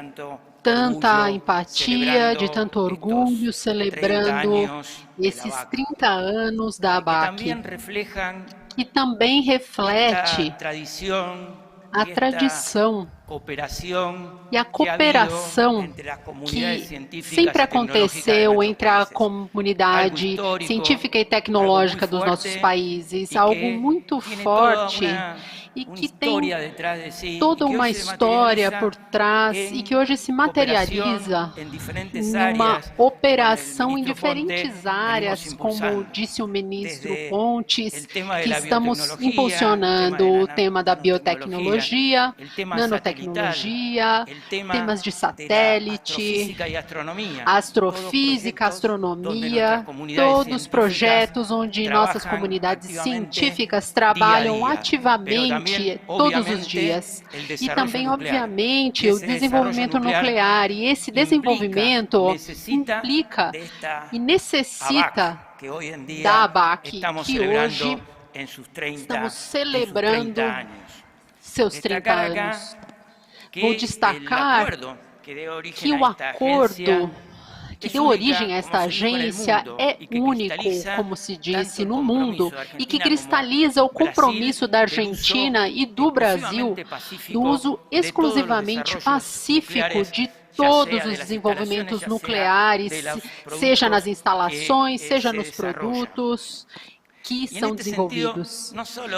tanta empatia, de tanto orgulho, celebrando esses 30 anos da ABAC, que também reflete a tradição e a cooperação que sempre aconteceu entre a comunidade científica e tecnológica dos nossos países, algo muito forte e que tem toda uma história por trás e que hoje se materializa numa operação em diferentes áreas, como disse o ministro Pontes, que estamos impulsionando o tema da biotecnologia, nanotecnologia, temas de satélite, astrofísica, astronomia, todos projetos onde nossas comunidades científicas trabalham ativamente todos os dias. E também, obviamente, o desenvolvimento nuclear. E esse desenvolvimento implica e necessita da ABAC, que hoje estamos celebrando seus 30 anos. Vou destacar que o acordo que deu origem a esta agência é único, como se disse, no mundo, e que cristaliza o compromisso da Argentina e do Brasil do uso exclusivamente pacífico de todos os desenvolvimentos nucleares, seja nas instalações, seja nos produtos que são desenvolvidos.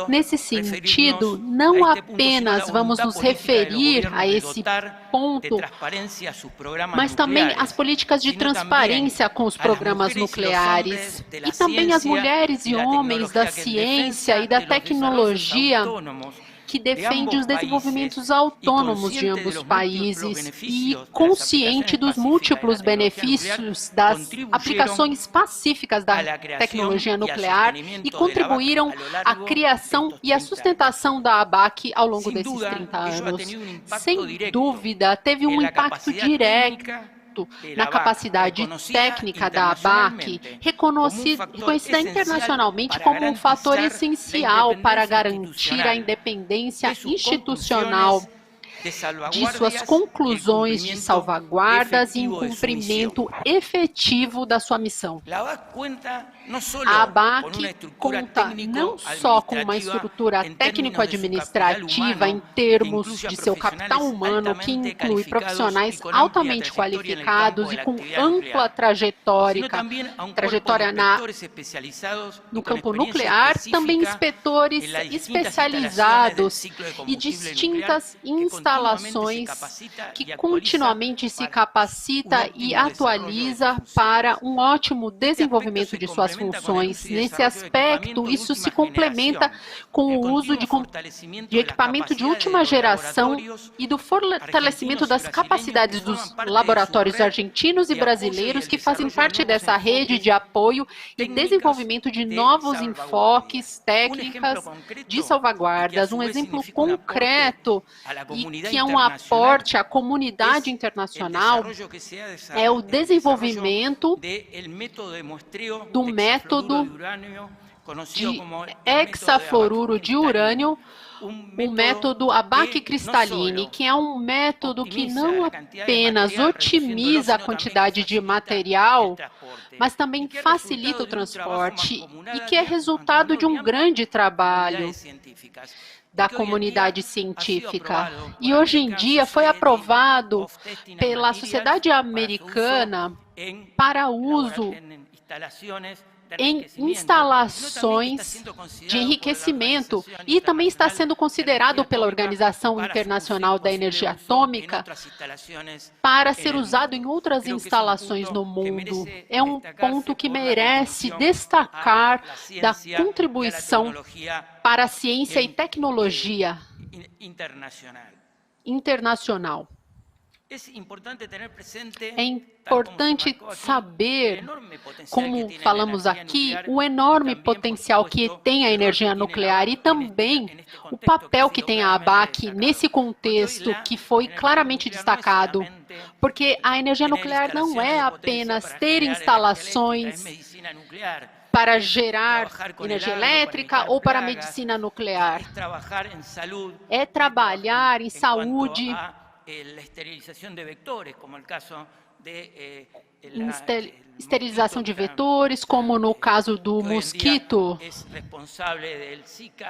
Nesse sentido, não apenas vamos nos referir a esse ponto, mas também as políticas de transparência com os programas nucleares e também as mulheres e homens da ciência e da tecnologia que defende os desenvolvimentos autônomos de ambos os países e consciente dos múltiplos benefícios das aplicações pacíficas da tecnologia nuclear e contribuíram à criação e à sustentação da ABAC ao longo desses 30 anos. Sem dúvida, teve um impacto direto na capacidade técnica da ABAC, reconhecida internacionalmente como um fator essencial para garantir a independência institucional de suas conclusões de salvaguardas e em cumprimento efetivo da sua missão. A ABAC conta não só com uma estrutura técnico-administrativa em termos de seu capital humano, que inclui profissionais altamente qualificados e com ampla trajetória no campo nuclear, também inspetores especializados e distintas instalações que continuamente se capacita e atualiza para um ótimo desenvolvimento de suas funções. Nesse aspecto, isso se complementa com o uso de equipamento de última geração e do fortalecimento das capacidades dos laboratórios argentinos e brasileiros que fazem parte dessa rede de apoio e desenvolvimento de novos enfoques, técnicas de salvaguardas. Um exemplo concreto e que é um aporte à comunidade internacional é o desenvolvimento do método de hexafluoruro de urânio, o método Abac-Cristalline, que é um método que não apenas otimiza a quantidade de material, mas também facilita o transporte e que é resultado de um grande trabalho da comunidade científica. E hoje em dia foi aprovado pela sociedade americana para uso em instalações de enriquecimento e também está sendo considerado pela Organização Internacional da Energia Atômica para ser usado em outras instalações no mundo. É um ponto que merece destacar da contribuição para a ciência e tecnologia internacional. É importante saber, como falamos aqui, o enorme potencial que tem a energia nuclear e também o papel que tem a ABAC nesse contexto que foi claramente destacado, porque a energia nuclear não é apenas ter instalações para gerar energia elétrica ou para a medicina nuclear. É trabalhar em saúde, esterilização de vetores, como no caso do mosquito,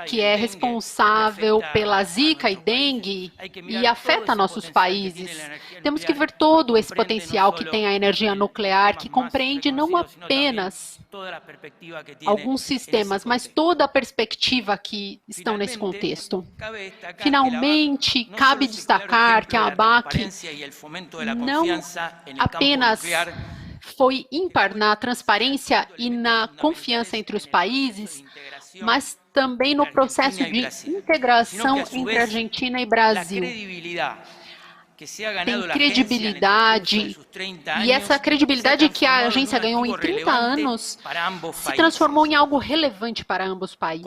que é responsável pela Zika e dengue e afeta nossos países. Temos que ver todo esse potencial que tem a energia nuclear, que compreende não apenas alguns sistemas, mas toda a perspectiva que estão nesse contexto. Finalmente, cabe destacar que a ABAC não apenas foi ímpar na transparência e na confiança entre os países, mas também no processo de integração entre Argentina e Brasil. Tem credibilidade, e essa credibilidade que a agência ganhou em 30 anos se transformou em algo relevante para ambos os países,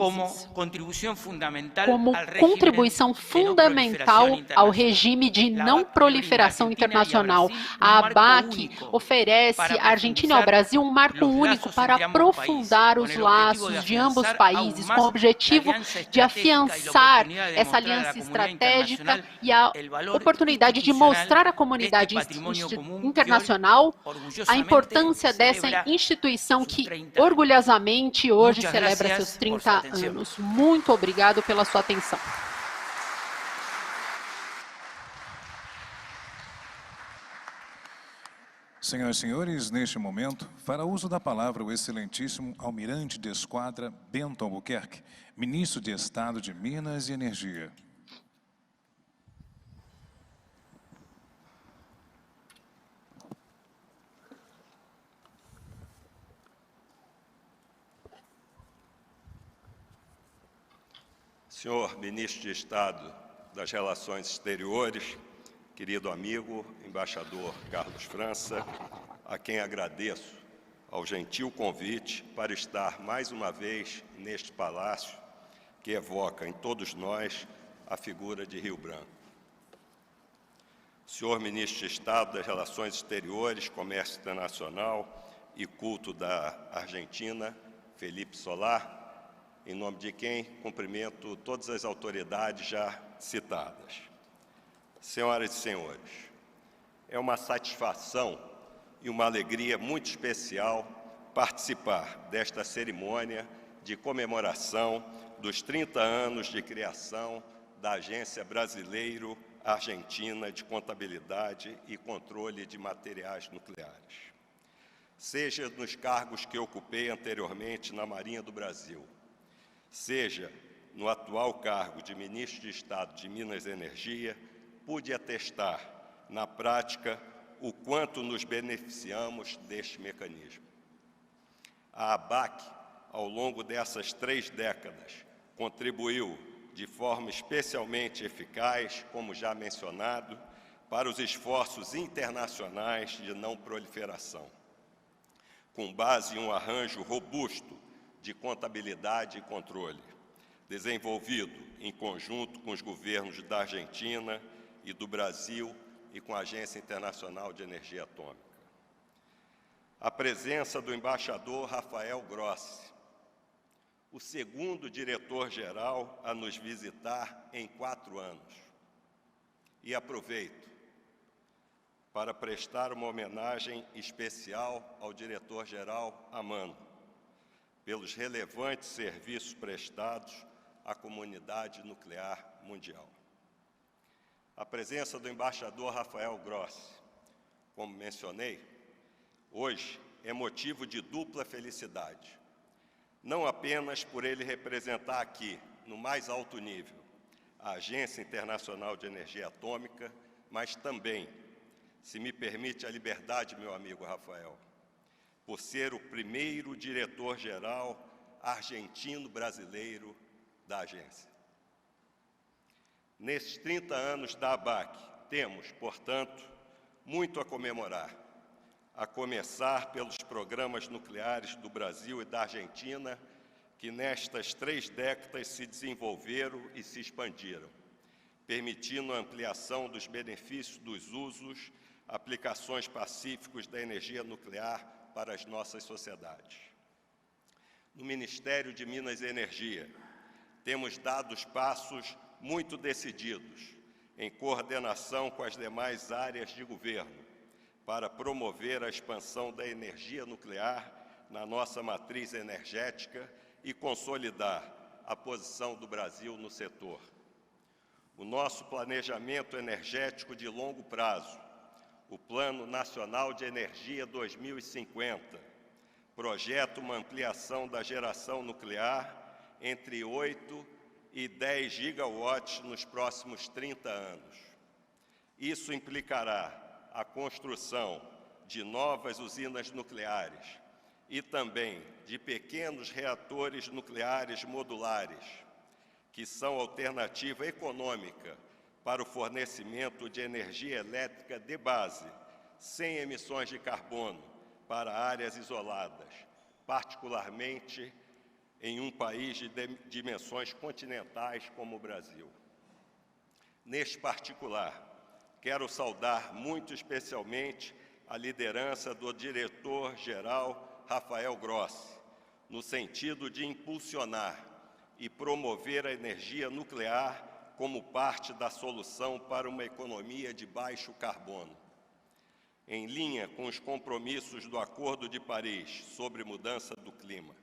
como contribuição fundamental ao regime de não proliferação internacional. A ABAC oferece à Argentina e ao Brasil um marco único para aprofundar os laços de ambos os países, com o objetivo de afiançar essa aliança estratégica e a oportunidade de mostrar à comunidade internacional a importância dessa instituição que orgulhosamente hoje celebra seus 30 anos. Muito obrigado pela sua atenção. Senhoras e senhores, neste momento, fará uso da palavra o excelentíssimo almirante de esquadra Bento Albuquerque, ministro de Estado de Minas e Energia. Senhor Ministro de Estado das Relações Exteriores, querido amigo, embaixador Carlos França, a quem agradeço ao gentil convite para estar mais uma vez neste palácio que evoca em todos nós a figura de Rio Branco. Senhor Ministro de Estado das Relações Exteriores, Comércio Internacional e Culto da Argentina, Felipe Solá, em nome de quem cumprimento todas as autoridades já citadas. Senhoras e senhores, é uma satisfação e uma alegria muito especial participar desta cerimônia de comemoração dos 30 anos de criação da Agência Brasileiro-Argentina de Contabilidade e Controle de Materiais Nucleares. Seja nos cargos que ocupei anteriormente na Marinha do Brasil, seja no atual cargo de Ministro de Estado de Minas e Energia, pude atestar, na prática, o quanto nos beneficiamos deste mecanismo. A ABAC, ao longo dessas 3 décadas, contribuiu de forma especialmente eficaz, como já mencionado, para os esforços internacionais de não proliferação, com base em um arranjo robusto de contabilidade e controle, desenvolvido em conjunto com os governos da Argentina e do Brasil e com a Agência Internacional de Energia Atômica. A presença do embaixador Rafael Grossi, o segundo diretor-geral a nos visitar em 4 anos. E aproveito para prestar uma homenagem especial ao diretor-geral Amano, pelos relevantes serviços prestados à comunidade nuclear mundial. A presença do embaixador Rafael Grossi, como mencionei, hoje é motivo de dupla felicidade. Não apenas por ele representar aqui, no mais alto nível, a Agência Internacional de Energia Atômica, mas também, se me permite a liberdade, meu amigo Rafael, por ser o primeiro diretor-geral argentino-brasileiro da agência. Nesses 30 anos da ABAC, temos, portanto, muito a comemorar, a começar pelos programas nucleares do Brasil e da Argentina, que nestas 3 décadas se desenvolveram e se expandiram, permitindo a ampliação dos benefícios dos usos, aplicações pacíficos da energia nuclear para as nossas sociedades. No Ministério de Minas e Energia, temos dado passos muito decididos, em coordenação com as demais áreas de governo, para promover a expansão da energia nuclear na nossa matriz energética e consolidar a posição do Brasil no setor. O nosso planejamento energético de longo prazo, o Plano Nacional de Energia 2050, projeta uma ampliação da geração nuclear entre 8 e 10 gigawatts nos próximos 30 anos. Isso implicará a construção de novas usinas nucleares e também de pequenos reatores nucleares modulares, que são alternativa econômica para o fornecimento de energia elétrica de base, sem emissões de carbono, para áreas isoladas, particularmente em um país de dimensões continentais como o Brasil. Neste particular, quero saudar muito especialmente a liderança do diretor-geral Rafael Grossi, no sentido de impulsionar e promover a energia nuclear como parte da solução para uma economia de baixo carbono. Em linha com os compromissos do Acordo de Paris sobre mudança do clima.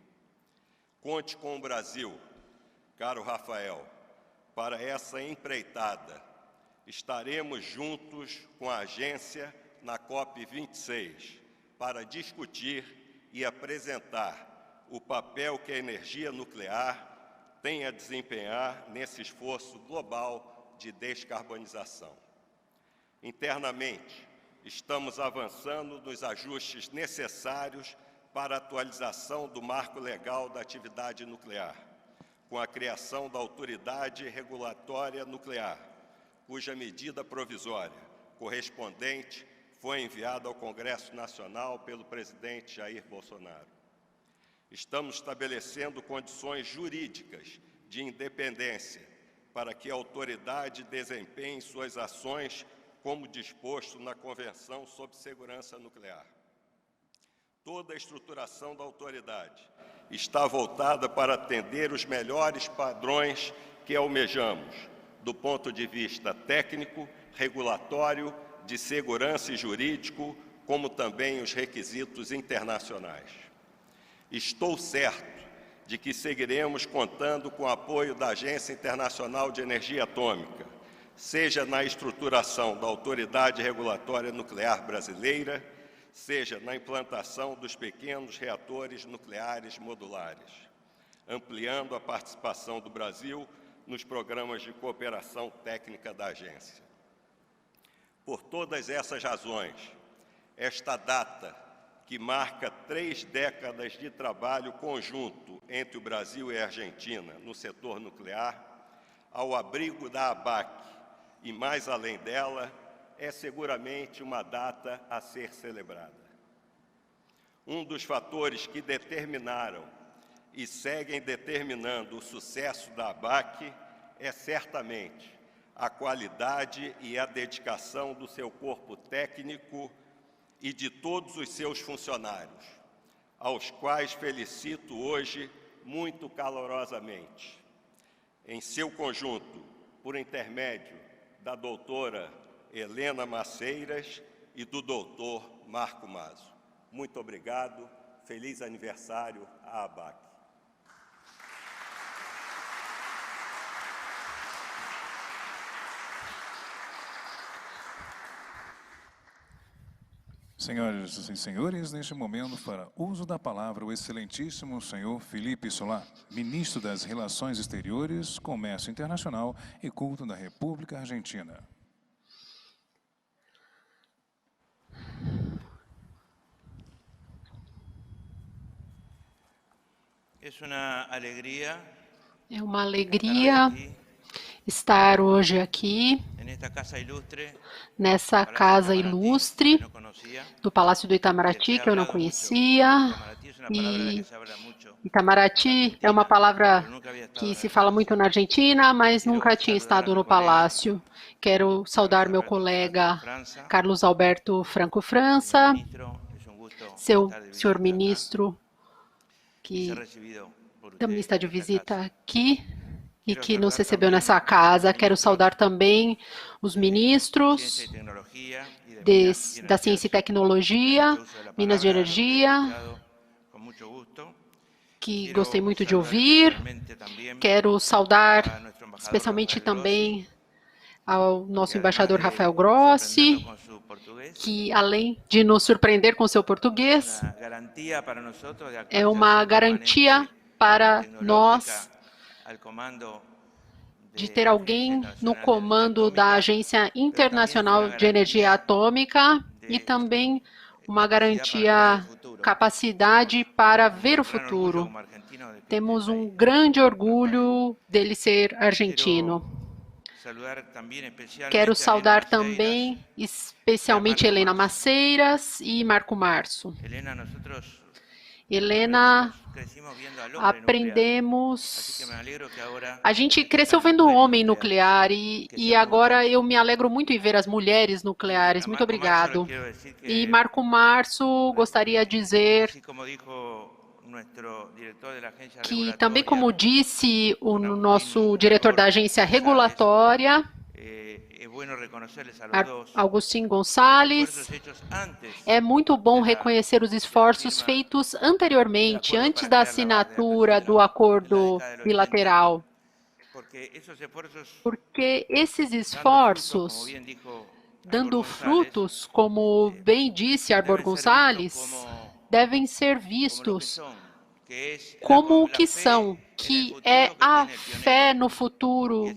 Conte com o Brasil, caro Rafael, para essa empreitada. Estaremos juntos com a agência na COP26 para discutir e apresentar o papel que a energia nuclear tem a desempenhar nesse esforço global de descarbonização. Internamente, estamos avançando nos ajustes necessários para a atualização do marco legal da atividade nuclear, com a criação da Autoridade Regulatória Nuclear, cuja medida provisória correspondente foi enviada ao Congresso Nacional pelo presidente Jair Bolsonaro. Estamos estabelecendo condições jurídicas de independência para que a autoridade desempenhe suas ações como disposto na Convenção sobre Segurança Nuclear. Toda a estruturação da autoridade está voltada para atender os melhores padrões que almejamos, do ponto de vista técnico, regulatório, de segurança e jurídico, como também os requisitos internacionais. Estou certo de que seguiremos contando com o apoio da Agência Internacional de Energia Atômica, seja na estruturação da Autoridade Regulatória Nuclear Brasileira, seja na implantação dos pequenos reatores nucleares modulares, ampliando a participação do Brasil nos programas de cooperação técnica da agência. Por todas essas razões, esta data, que marca 3 décadas de trabalho conjunto entre o Brasil e a Argentina no setor nuclear, ao abrigo da ABAC e mais além dela, é seguramente uma data a ser celebrada. Um dos fatores que determinaram e seguem determinando o sucesso da ABAC é certamente a qualidade e a dedicação do seu corpo técnico e de todos os seus funcionários, aos quais felicito hoje muito calorosamente, em seu conjunto, por intermédio da doutora Helena Maceiras e do doutor Marco Mazo. Muito obrigado, feliz aniversário à ABAC. Senhoras e senhores, neste momento, fará uso da palavra o excelentíssimo senhor Felipe Solá, ministro das Relações Exteriores, Comércio Internacional e Culto da República Argentina. É uma alegria estar hoje aqui, nessa casa ilustre do Palácio do Itamaraty, que eu não conhecia. E Itamaraty é uma palavra que se fala muito na Argentina, mas nunca tinha estado no palácio. Quero saudar meu colega Carlos Alberto Franco França, senhor ministro, que também está de visita aqui e que nos recebeu nessa casa. Quero saudar também os ministros da Ciência e Tecnologia, Minas de Energia, que gostei muito de ouvir. Quero saudar especialmente também ao nosso embaixador Rafael Grossi, que além de nos surpreender com seu português, é uma garantia para nós de ter alguém no comando da Agência Internacional de Energia Atômica e também uma garantia, capacidade para ver o futuro. Temos um grande orgulho dele ser argentino. Quero saudar também, especialmente, Helena Maceiras e Marco Março. Helena, aprendemos... A gente cresceu vendo o homem nuclear e agora eu me alegro muito em ver as mulheres nucleares. Muito obrigado. E Marco Março, gostaria de dizer que também, como disse o nosso diretor da agência regulatória, Agustín Gonçalves, é muito bom reconhecer os esforços feitos anteriormente, antes da assinatura do acordo bilateral. Porque esses esforços, dando frutos, como bem disse Arbor Gonçalves, devem ser vistos como o que são, que é a fé no futuro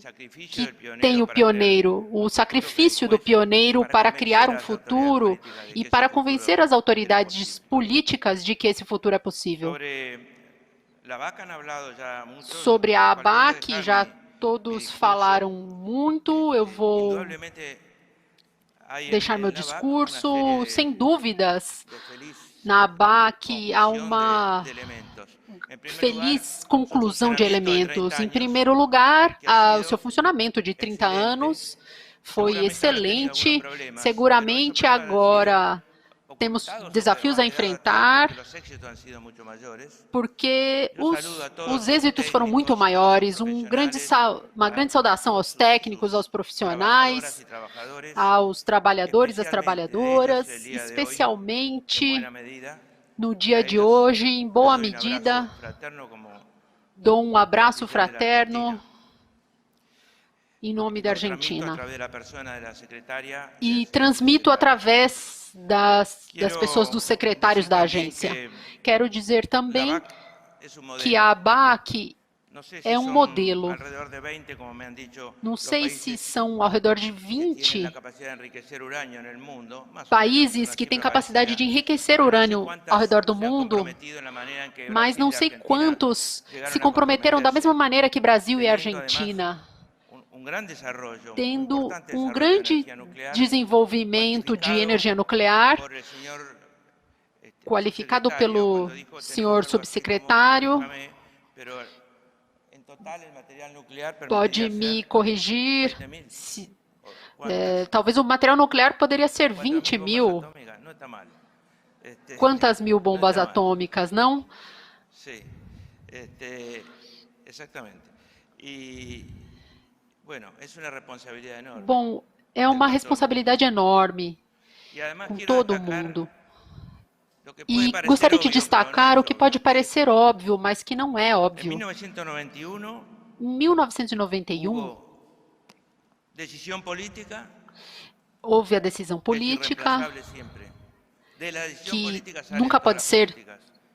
que tem o pioneiro, o sacrifício do pioneiro para criar um futuro e para convencer as autoridades políticas de que esse futuro é possível. Sobre a ABAC, já todos falaram muito, eu vou deixar meu discurso. Sem dúvidas, na ABAC há uma feliz conclusão de elementos. Em primeiro lugar, o seu funcionamento de 30 anos foi excelente. Seguramente agora temos desafios a enfrentar, porque os êxitos foram muito maiores. Uma grande saudação aos técnicos, aos profissionais, aos trabalhadores, às trabalhadoras, especialmente no dia de hoje, em boa medida, dou um abraço fraterno em nome da Argentina e transmito através das pessoas, dos secretários da agência. Quero dizer também que a ABAC é um modelo. Não sei se são ao redor de 20 países que têm capacidade de enriquecer urânio ao redor do mundo, mas não sei quantos se comprometeram da mesma maneira que Brasil e Argentina, tendo um grande desenvolvimento de energia nuclear, qualificado pelo senhor subsecretário. Pode me corrigir, talvez o material nuclear poderia ser 20 mil. Quantas mil bombas atômicas, não? Exatamente. E, bueno, é uma responsabilidade enorme. Bom, é uma responsabilidade enorme com todo mundo. E gostaria de destacar o que pode parecer óbvio, mas que não é óbvio. Em 1991, houve a decisão política que nunca pode ser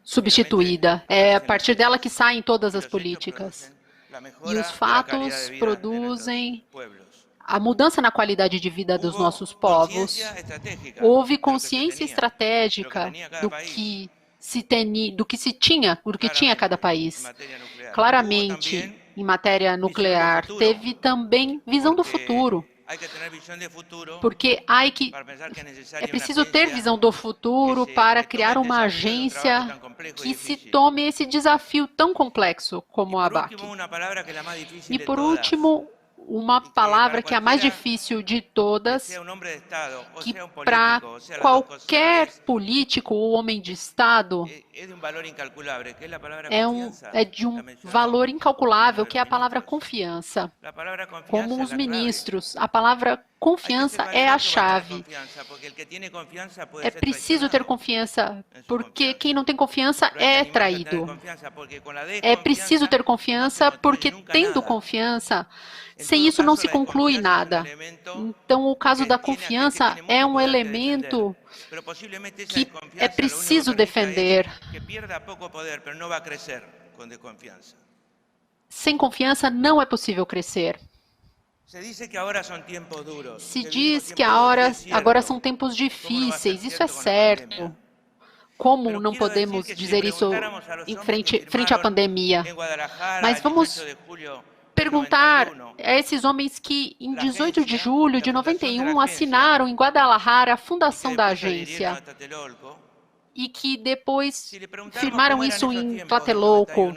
substituída. É a partir dela que saem todas as políticas. E os fatos produzem a mudança na qualidade de vida dos nossos povos. Houve consciência estratégica do que tinha cada país. Claramente, em matéria nuclear, teve também visão do futuro. Porque é preciso ter visão do futuro para criar uma agência que se tome esse desafio tão complexo como a ABAC. E por último, uma palavra que é a mais difícil de todas, que para qualquer político ou homem de Estado é de um valor incalculável, que é a palavra confiança. Como os ministros, a palavra confiança é a chave. É preciso ter confiança, porque quem não tem confiança é traído. É preciso ter confiança, porque tendo confiança, sem isso não se conclui nada. Então, o caso da confiança é um elemento que é preciso defender. Sem confiança não é possível crescer. Se diz que agora são tempos difíceis, isso é certo. Como não podemos dizer isso em frente à pandemia? Mas vamos perguntar a esses homens que, em 18 de julho de 91, assinaram em Guadalajara a fundação da agência e que depois firmaram isso em Tlatelolco.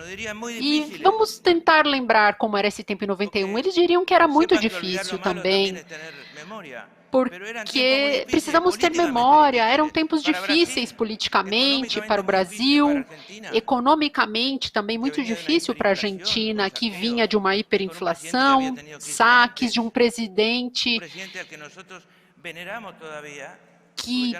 E vamos tentar lembrar como era esse tempo em 91. Eles diriam que era muito difícil também, porque precisamos ter memória. Eram tempos difíceis politicamente para o Brasil, economicamente também muito difícil para a Argentina, que vinha de uma hiperinflação, saques de um presidente que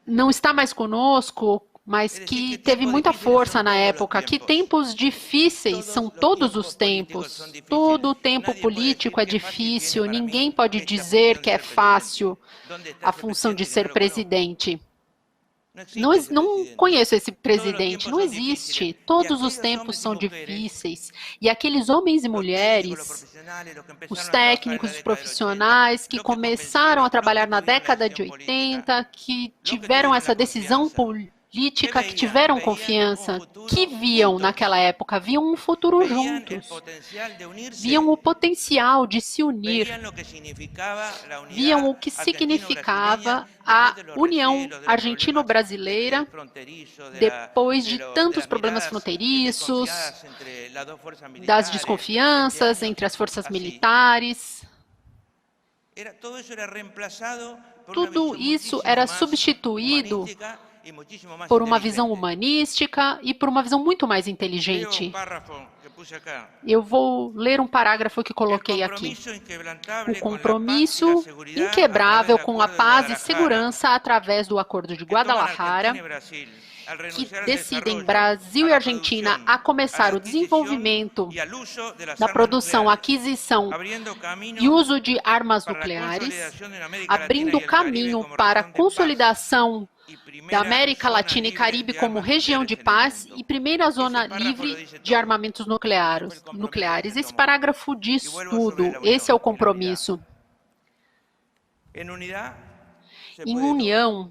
não está mais conosco, mas que teve muita força na época. Que tempos difíceis são todos os tempos. Todo o tempo político é difícil. Ninguém pode dizer que é fácil a função de ser presidente. Não conheço esse presidente, não existe. Todos os tempos são difíceis. E aqueles homens e mulheres, os técnicos, os profissionais que começaram a trabalhar na década de 80, que tiveram essa decisão política, que tiveram confiança, que viam naquela época, viam um futuro juntos, viam o potencial de se unir, viam o que significava a união argentino-brasileira depois de tantos problemas fronteiriços, das desconfianças entre as forças militares. Tudo isso era substituído por uma visão humanística e por uma visão muito mais inteligente. Eu vou ler um parágrafo que coloquei aqui. O compromisso inquebrável com a paz e segurança através do Acordo de Guadalajara, que decidem Brasil e Argentina a começar o desenvolvimento da produção, aquisição e uso de armas nucleares, abrindo caminho para a consolidação da América Latina e Caribe como região de paz e primeira zona livre de armamentos nucleares. Esse parágrafo diz tudo. Esse é o compromisso. Em união,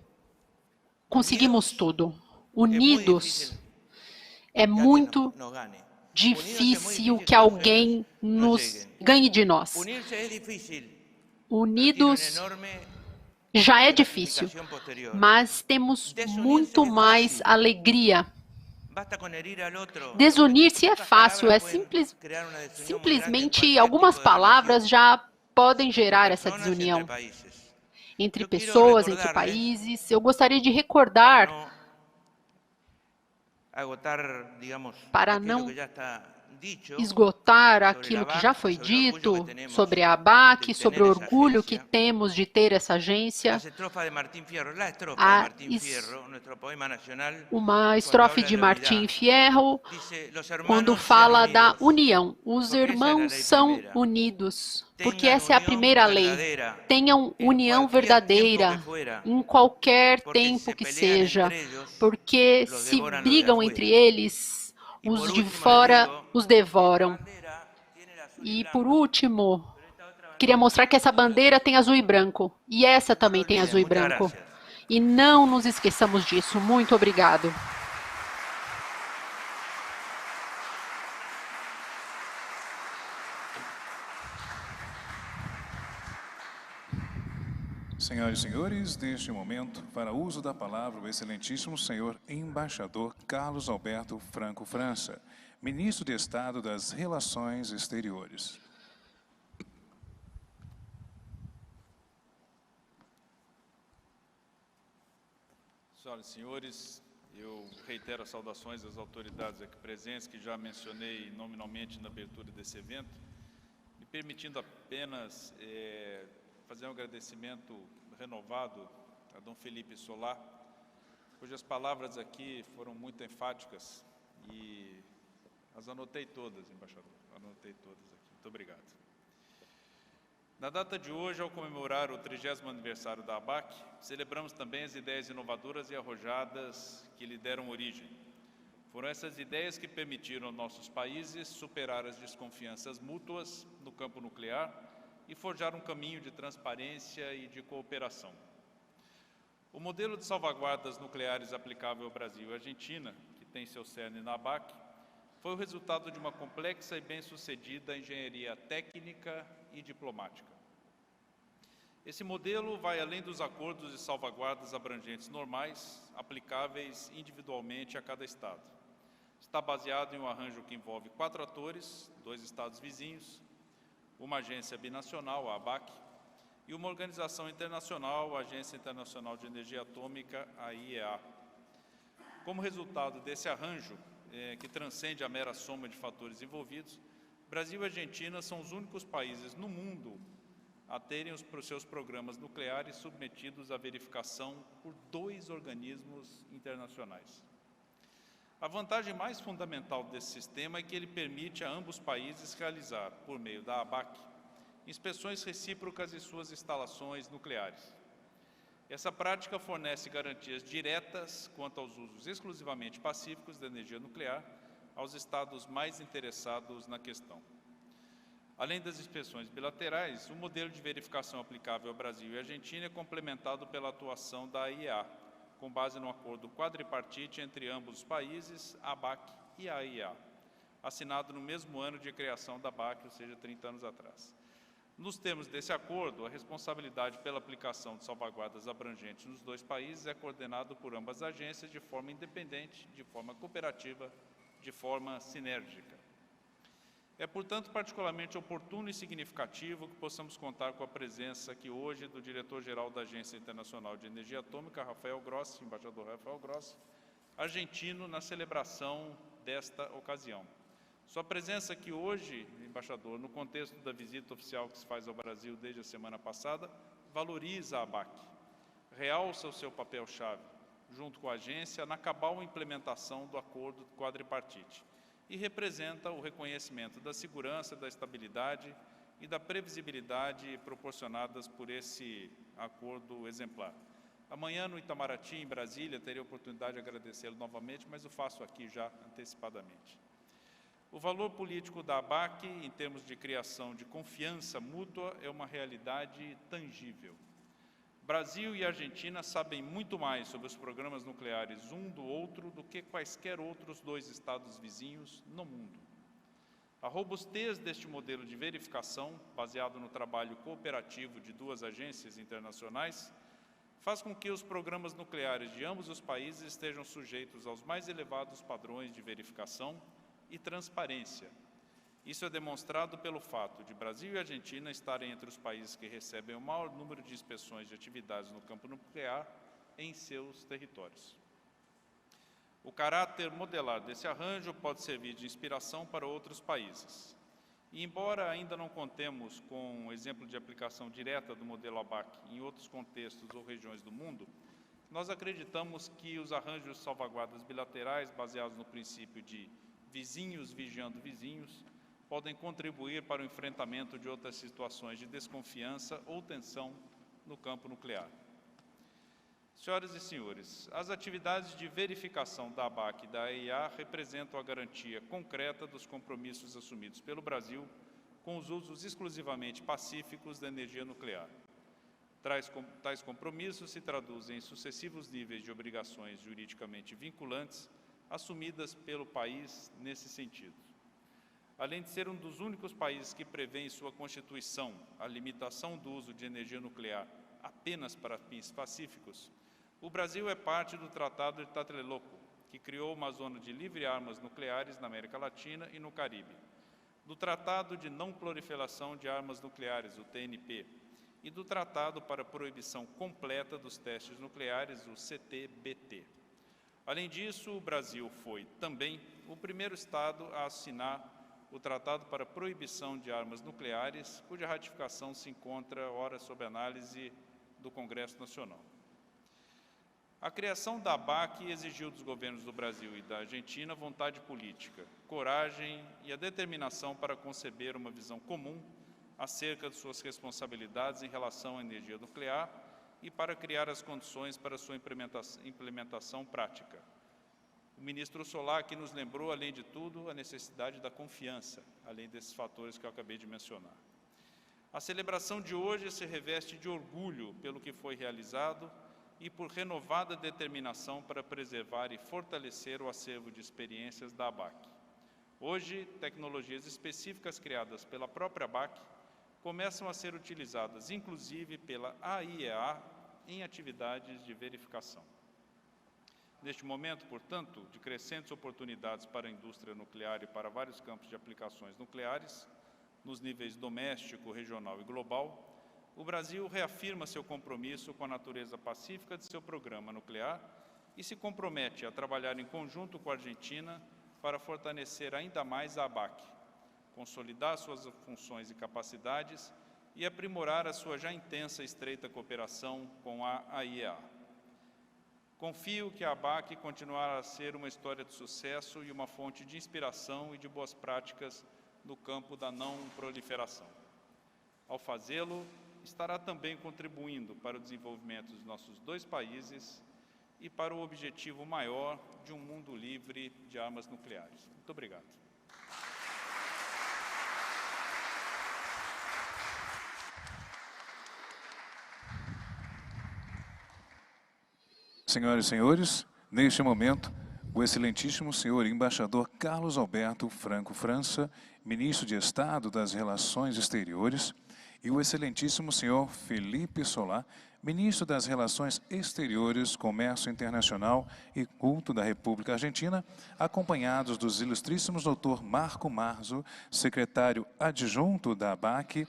conseguimos tudo. Unidos, é muito difícil que alguém nos ganhe de nós. Unidos já é difícil, mas temos muito mais alegria. Desunir-se é fácil, simplesmente algumas palavras já podem gerar essa desunião entre pessoas, entre países. Eu gostaria de recordar agotar, digamos, para aquilo não que já está dicho esgotar sobre aquilo la que BAC, já foi sobre el orgullo dito que tenemos sobre a de ABAC, sobre tener o esa orgulho que agencia. temos de ter essa agência. Las estrofas de Martín Fierro, la estrofa de A Martín Fierro, nuestro poema nacional, Uma cuando estrofe habla de la Martim unidad, Fierro, dice, los quando hermanos sean fala da unidos, união. Os porque esa es la irmãos ley são primera. unidos, porque Tengan essa é a unión primeira lei. verdadera Tenham en união cualquier tiempo que verdadeira fuera, em qualquer porque si tempo se que pelean seja, entre ellos, porque los se devoran los de brigam afuera. entre eles, Y por os de último les fora digo, os devoram. esta bandera tiene el azul y E por blanco, último, pero esta otra bandera queria mostrar que essa bandeira tem azul e branco. E essa no lo também tem olviden. azul e Muchas branco. gracias. E não nos esqueçamos disso. Muito obrigado. Senhoras e senhores, neste momento, para uso da palavra, o excelentíssimo senhor embaixador Carlos Alberto Franco França, ministro de Estado das Relações Exteriores. Senhoras e senhores, eu reitero as saudações às autoridades aqui presentes, que já mencionei nominalmente na abertura desse evento, me permitindo apenas fazer um agradecimento renovado a Dom Felipe Solá, cujas palavras aqui foram muito enfáticas e as anotei todas, embaixador, anotei todas aqui. Muito obrigado. Na data de hoje, ao comemorar o 30º aniversário da ABAC, celebramos também as ideias inovadoras e arrojadas que lhe deram origem. Foram essas ideias que permitiram aos nossos países superar as desconfianças mútuas no campo nuclear e forjar um caminho de transparência e de cooperação. O modelo de salvaguardas nucleares aplicável ao Brasil e Argentina, que tem seu cerne na ABAC, foi o resultado de uma complexa e bem-sucedida engenharia técnica e diplomática. Esse modelo vai além dos acordos de salvaguardas abrangentes normais, aplicáveis individualmente a cada Estado. Está baseado em um arranjo que envolve 4 atores, 2 Estados vizinhos, uma agência binacional, a ABAC, e uma organização internacional, a Agência Internacional de Energia Atômica, a IEA. Como resultado desse arranjo, que transcende a mera soma de fatores envolvidos, Brasil e Argentina são os únicos países no mundo a terem os seus programas nucleares submetidos à verificação por 2 organismos internacionais. A vantagem mais fundamental desse sistema é que ele permite a ambos países realizar, por meio da ABAC, inspeções recíprocas em suas instalações nucleares. Essa prática fornece garantias diretas quanto aos usos exclusivamente pacíficos da energia nuclear aos Estados mais interessados na questão. Além das inspeções bilaterais, o modelo de verificação aplicável ao Brasil e Argentina é complementado pela atuação da IEA, com base no acordo quadripartite entre ambos os países, a ABAC e a IEA, assinado no mesmo ano de criação da ABAC, ou seja, 30 anos atrás. Nos termos desse acordo, a responsabilidade pela aplicação de salvaguardas abrangentes nos 2 países é coordenada por ambas as agências de forma independente, de forma cooperativa, de forma sinérgica. É, portanto, particularmente oportuno e significativo que possamos contar com a presença aqui hoje do diretor-geral da Agência Internacional de Energia Atômica, Rafael Grossi, embaixador Rafael Grossi, argentino, na celebração desta ocasião. Sua presença aqui hoje, embaixador, no contexto da visita oficial que se faz ao Brasil desde a semana passada, valoriza a ABAC, realça o seu papel-chave, junto com a agência, na cabal implementação do acordo quadripartite e representa o reconhecimento da segurança, da estabilidade e da previsibilidade proporcionadas por esse acordo exemplar. Amanhã, no Itamaraty, em Brasília, terei a oportunidade de agradecê-lo novamente, mas o faço aqui já antecipadamente. O valor político da ABAC, em termos de criação de confiança mútua, é uma realidade tangível. Brasil e Argentina sabem muito mais sobre os programas nucleares um do outro do que quaisquer outros 2 estados vizinhos no mundo. A robustez deste modelo de verificação, baseado no trabalho cooperativo de 2 agências internacionais, faz com que os programas nucleares de ambos os países estejam sujeitos aos mais elevados padrões de verificação e transparência. Isso é demonstrado pelo fato de Brasil e Argentina estarem entre os países que recebem o maior número de inspeções de atividades no campo nuclear em seus territórios. O caráter modelar desse arranjo pode servir de inspiração para outros países. E, embora ainda não contemos com um exemplo de aplicação direta do modelo ABAC em outros contextos ou regiões do mundo, nós acreditamos que os arranjos de salvaguardas bilaterais, baseados no princípio de vizinhos vigiando vizinhos, podem contribuir para o enfrentamento de outras situações de desconfiança ou tensão no campo nuclear. Senhoras e senhores, as atividades de verificação da ABAC e da AIEA representam a garantia concreta dos compromissos assumidos pelo Brasil com os usos exclusivamente pacíficos da energia nuclear. Tais compromissos se traduzem em sucessivos níveis de obrigações juridicamente vinculantes assumidas pelo país nesse sentido. Além de ser um dos únicos países que prevê em sua Constituição a limitação do uso de energia nuclear apenas para fins pacíficos, o Brasil é parte do Tratado de Tlatelolco, que criou uma zona de livre armas nucleares na América Latina e no Caribe, do Tratado de Não Proliferação de Armas Nucleares, o TNP, e do Tratado para a Proibição Completa dos Testes Nucleares, o CTBT. Além disso, o Brasil foi também o primeiro Estado a assinar o Tratado para a Proibição de Armas Nucleares, cuja ratificação se encontra, ora, sob análise do Congresso Nacional. A criação da ABAC exigiu dos governos do Brasil e da Argentina vontade política, coragem e a determinação para conceber uma visão comum acerca de suas responsabilidades em relação à energia nuclear e para criar as condições para sua implementação prática. O ministro Solá que nos lembrou, além de tudo, a necessidade da confiança, além desses fatores que eu acabei de mencionar. A celebração de hoje se reveste de orgulho pelo que foi realizado e por renovada determinação para preservar e fortalecer o acervo de experiências da ABAC. Hoje, tecnologias específicas criadas pela própria ABAC começam a ser utilizadas, inclusive pela AIEA, em atividades de verificação. Neste momento, portanto, de crescentes oportunidades para a indústria nuclear e para vários campos de aplicações nucleares, nos níveis doméstico, regional e global, o Brasil reafirma seu compromisso com a natureza pacífica de seu programa nuclear e se compromete a trabalhar em conjunto com a Argentina para fortalecer ainda mais a ABAC, consolidar suas funções e capacidades e aprimorar a sua já intensa e estreita cooperação com a AIEA. Confio que a ABAC continuará a ser uma história de sucesso e uma fonte de inspiração e de boas práticas no campo da não proliferação. Ao fazê-lo, estará também contribuindo para o desenvolvimento dos nossos dois países e para o objetivo maior de um mundo livre de armas nucleares. Muito obrigado. Senhoras e senhores, neste momento, o excelentíssimo senhor embaixador Carlos Alberto Franco França, ministro de Estado das Relações Exteriores, e o excelentíssimo senhor Felipe Solá, ministro das Relações Exteriores, Comércio Internacional e Culto da República Argentina, acompanhados dos ilustríssimos doutor Marco Marzo, secretário adjunto da ABAC,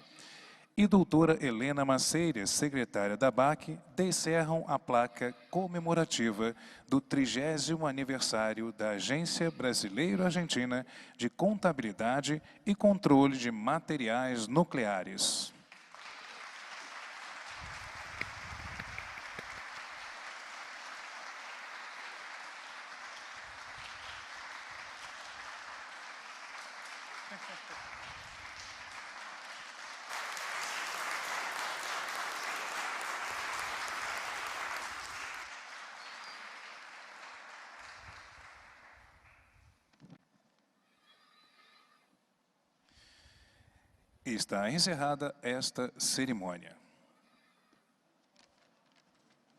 e doutora Helena Maceiras, secretária da ABAC, descerram a placa comemorativa do 30º aniversário da Agência Brasileiro-Argentina de Contabilidade e Controle de Materiais Nucleares. Está encerrada esta cerimônia.